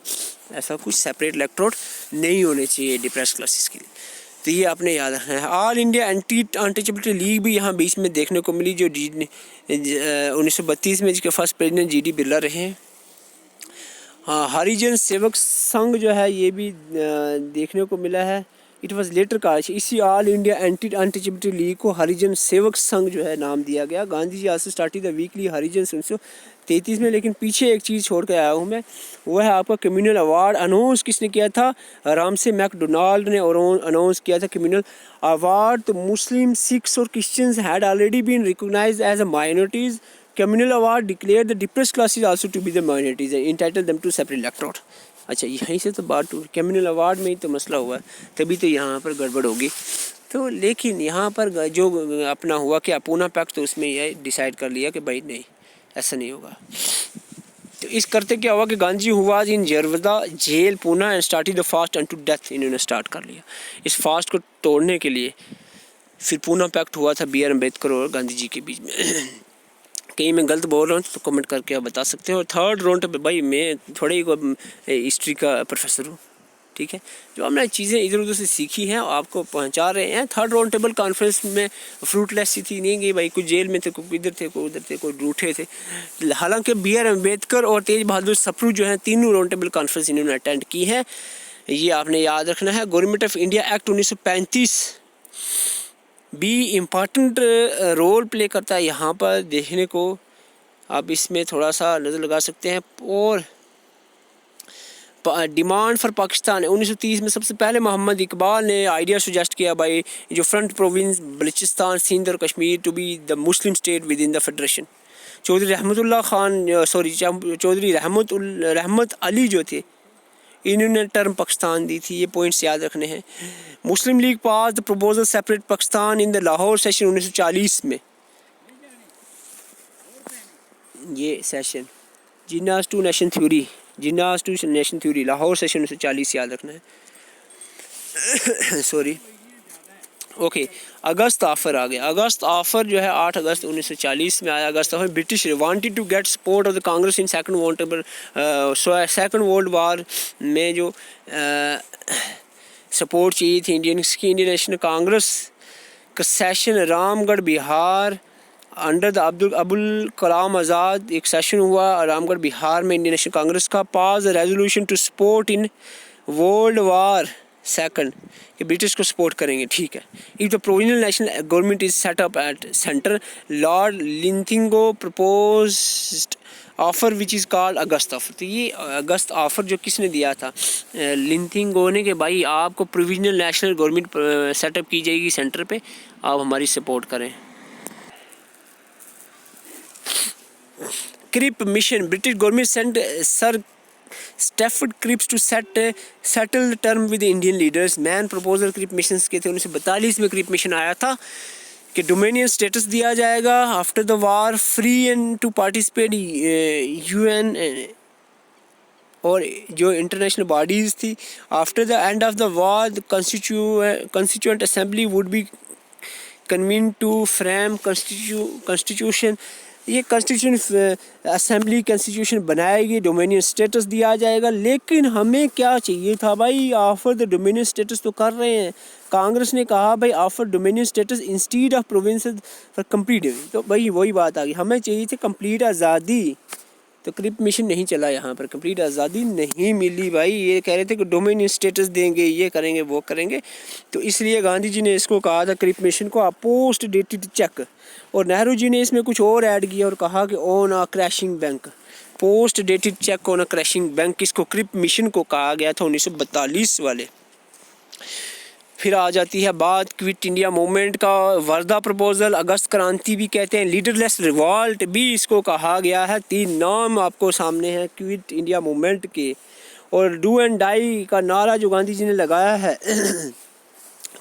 ऐसा कुछ सेपरेट इलेक्टोरेट नहीं होने चाहिए डिप्रेस क्लासेस के लिए, तो ये आपने याद रखना है। All India anti untouchability league भी यहाँ बीच में देखने को मिली, जो 1932 में जिसके फर्स्ट प्रेसिडेंट G.D. बिरला रहे हैं। हाँ, हरिजन सेवक संघ जो है ये भी देखने को मिला है। इट वॉज लेटर कॉल्ड, इसी all India anti untouchability league को हरिजन सेवक संघ जो है नाम दिया गया। Gandhi ji also started the weekly हरिजन 1933 में। लेकिन पीछे एक चीज़ छोड़ के आया हूँ मैं, वो है आपका कम्युनल अवार्ड। अनाउंस किसने किया था? रामसे मैकडोनाल्ड ने अनाउंस किया था कम्युनल अवार्ड। तो मुस्लिम, सिख्स और Christians had already been recognised as a minorities. Communal award declare the depressed classes also to be the minorities and entitle them to separate electorate. अच्छा, यहीं से तो बात टूट, कम्युनल अवार्ड में ही तो मसला हुआ है, तभी तो यहाँ पर गड़बड़ होगी। तो लेकिन यहाँ पर जो अपना हुआ कि पूना पैक्ट, तो उसमें यह डिसाइड कर लिया कि भाई नहीं, ऐसा नहीं होगा। तो इस करते क्या हुआ कि गांधी हुआ in Yerwada jail Poona and started the fast unto death. इन्होंने स्टार्ट कर लिया इस फास्ट को तोड़ने के लिए। फिर पूना पैक्ट हुआ था B.R. अम्बेडकर और गांधी जी के बीच में। कहीं मैं गलत बोल रहा हूँ तो कमेंट करके आप बता सकते हो। और थर्ड राउंड पे भाई मैं थोड़े ही हिस्ट्री का प्रोफेसर हूँ, ठीक है, जो हमने चीज़ें इधर उधर से सीखी हैं आपको पहुँचा रहे हैं। थर्ड राउंड टेबल कॉन्फ्रेंस में फ्रूटलेस सी थी, नहीं गई भाई, कुछ जेल में थे, कोई इधर थे, कोई उधर थे, कोई रूठे थे। हालांकि B.R. अम्बेडकर और तेज बहादुर सप्रू जो हैं तीनों राउंड टेबल कॉन्फ्रेंस इन्होंने अटेंड की है, ये आपने याद रखना है। गवर्नमेंट ऑफ इंडिया एक्ट 1935 भी इम्पॉर्टेंट रोल प्ले करता है यहाँ पर देखने को, आप इसमें थोड़ा सा नज़र लगा सकते हैं। और डिमांड फॉर पाकिस्तान 1930 में सबसे पहले मोहम्मद इकबाल ने आइडिया सुजेस्ट किया भाई जो फ्रंट प्रोविंस बलूचिस्तान, सिंध और Kashmir to be the Muslim state within the federation. Chaudhary Rahmat Ali जो थे, इन्होंने टर्म पाकिस्तान दी थी, ये पॉइंट्स याद रखने हैं। Muslim League pass the proposal separate Pakistan in the Lahore session 1940 में। ये session Jinnah's two nation theory, Jinnah's two nation theory, Lahore session 1940 याद रखना है। Sorry, okay. अगस्त ऑफर आ गया। अगस्त ऑफर जो है 8 अगस्त 1940 में आया। August offer British wanted to get support of the Congress in second world war में जो सपोर्ट चाहिए थी इंडियन नेशनल कांग्रेस का session Ramgarh Bihar under the Abul Kalam Azad एक सेशन हुआ रामगढ़ बिहार में इंडियन नेशनल कांग्रेस का। Pass resolution to support in world war second, कि ब्रिटिश को सपोर्ट करेंगे, ठीक है। If the provisional national government is set up at centre, lord Linlithgow proposed offer which is called August offer. तो ये अगस्त offer जो किसने दिया था? लिंथिंगो ने, कि भाई आपको प्रोविजनल नेशनल गवर्नमेंट सेटअप की जाएगी सेंटर पे, आप हमारी सपोर्ट करें। Cripps mission, British government sent sir Stafford Cripps to settle term with Indian leaders. Main proposal Cripps mission के थे। 1942 में क्रिप मिशन आया था कि डोमिनियन स्टेटस दिया जाएगा after the war, free and to participate UN और जो इंटरनेशनल बॉडीज़ थी। After the end of the war constituent assembly would be convene to frame constitution. ये कॉन्स्टिट्यूशन असेंबली कॉन्स्टिट्यूशन बनाएगी, डोमिनियन स्टेटस दिया जाएगा। लेकिन हमें क्या चाहिए था भाई? ऑफर द डोमिनियन स्टेटस तो कर रहे हैं, कांग्रेस ने कहा भाई offer dominion status instead of province for complete. तो भाई वही बात आ गई, हमें चाहिए थी कंप्लीट आज़ादी, तो क्रिप मिशन नहीं चला यहाँ पर, कंप्लीट आज़ादी नहीं मिली भाई। ये कह रहे थे कि डोमिनियन स्टेटस देंगे, ये करेंगे, वो करेंगे, तो इसलिए गांधी जी ने इसको कहा था क्रिप मिशन को पोस्ट डेटेड चेक। और नेहरू जी ने इसमें कुछ और ऐड किया और कहा कि own a crashing bank, post dated cheque on a crashing bank, इसको क्रिप मिशन को कहा गया था 1942 वाले। फिर आ जाती है बात क्विट इंडिया मूवमेंट का, वर्धा प्रपोजल, अगस्त क्रांति भी कहते हैं, लीडरलेस रिवॉल्ट भी इसको कहा गया है। 3 नाम आपको सामने हैं क्विट इंडिया मूवमेंट के। और डू एंड डाई का नारा जो गांधी जी ने लगाया है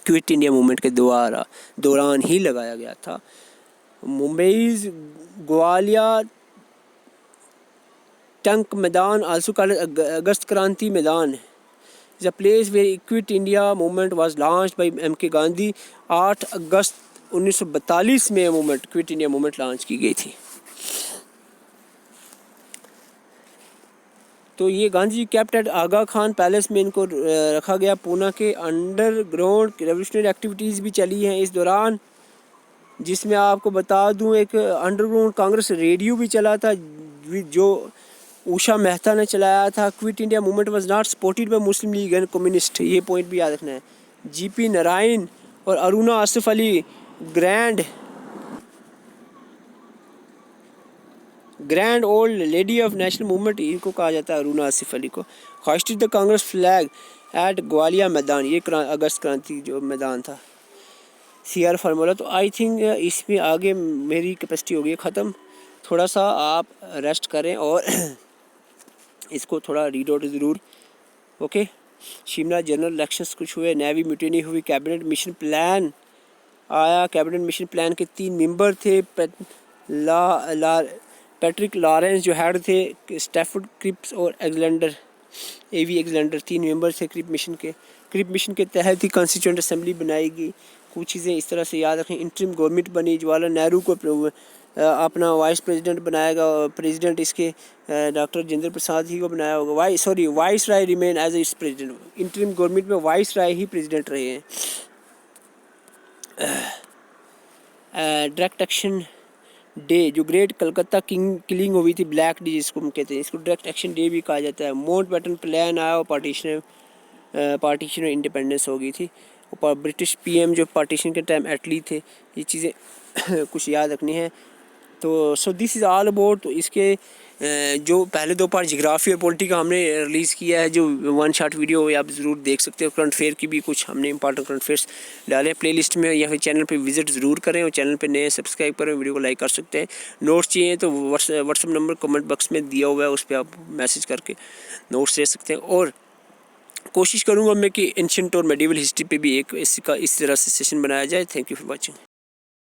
क्विट इंडिया मूवमेंट के दौरान ही लगाया गया था। मुंबई ग्वालियर टंक मैदान आल्सो कॉल्ड अगस्त क्रांति मैदान is a place where Quit India movement was launched by M.K. Gandhi. 8 अगस्त 1942 में movement quit India movement launch की गई थी। तो ये Gandhi ji kept at Aga Khan palace में इनको रखा गया। पूना के अंडरग्राउंड रेवोल्यूशनरी एक्टिविटीज़ भी चली हैं इस दौरान, जिसमें आपको बता दूं एक अंडरग्राउंड कांग्रेस रेडियो भी चला था जो उषा मेहता ने चलाया था। Quit India movement was not supported by Muslim League and communist, ये पॉइंट भी याद रखना है। जीपी नारायण और Aruna Asaf Ali grand old lady of national movement, इनको कहा जाता है अरुणा आसिफ अली को। Hoisted the Congress flag at Gwalior maidan, ये अगस्त क्रांति जो मैदान था। CR formula. तो आई थिंक इसमें आगे मेरी कैपेसिटी हो गई ख़त्म। थोड़ा सा आप रेस्ट करें और इसको थोड़ा रीड आउट ज़रूर। ओके। शिमला जनरल इलेक्शंस कुछ हुए, नेवी म्यूटिनी हुई, कैबिनेट मिशन प्लान आया। कैबिनेट मिशन प्लान के 3 मेंबर थे, पैट्रिक लॉरेंस जो हेड थे, स्टैफर्ड क्रिप्स और एवी एग्जेलेंडर 3 मेंबर थे क्रिप मिशन के। क्रिप मिशन के तहत ही कॉन्स्टिट्यूएंट असेंबली बनाएगी। कुछ चीज़ें इस तरह से याद रखें। इंटरिम गवर्नमेंट बनी, जवाहरलाल नेहरू को अपना वाइस प्रेसिडेंट बनाएगा। प्रेसिडेंट इसके डॉक्टर राजेंद्र प्रसाद ही को बनाया होगा। वाइस राय रिमेन एज इस प्रेसिडेंट। इंटरिम गवर्नमेंट में वाइस राय ही प्रेसिडेंट रहे हैं। डायरेक्ट एक्शन डे, जो ग्रेट कलकत्ता किलिंग हुई थी, ब्लैक डे जिसको हम कहते हैं, इसको डायरेक्ट एक्शन डे भी कहा जाता है। माउंटबेटन प्लान आया और पार्टीशन इंडिपेंडेंस हो गई थी। और ब्रिटिश PM जो पार्टीशन के टाइम एटली थे, ये चीज़ें कुछ याद रखनी है। तो so this is all about. तो इसके जो पहले 2 पार्ट जियोग्राफी और पॉलिटी का हमने रिलीज़ किया है, जो 1 शॉट वीडियो आप ज़रूर देख सकते हो। करंट फेयर की भी कुछ हमने इंपॉर्टेंट करंट फेयर्स डाले प्लेलिस्ट में, या फिर चैनल पे विजिट ज़रूर करें। और चैनल पे नए सब्सक्राइब करें, वीडियो को लाइक कर सकते हैं। नोट्स चाहिए तो व्हाट्सएप नंबर कमेंट बॉक्स में दिया हुआ है, उस पर आप मैसेज करके नोट्स ले सकते हैं। और कोशिश करूँगा मैं कि एंशिएंट और मेडिवल हिस्ट्री पे भी एक इस तरह से सेशन बनाया जाए। Thank you for watching.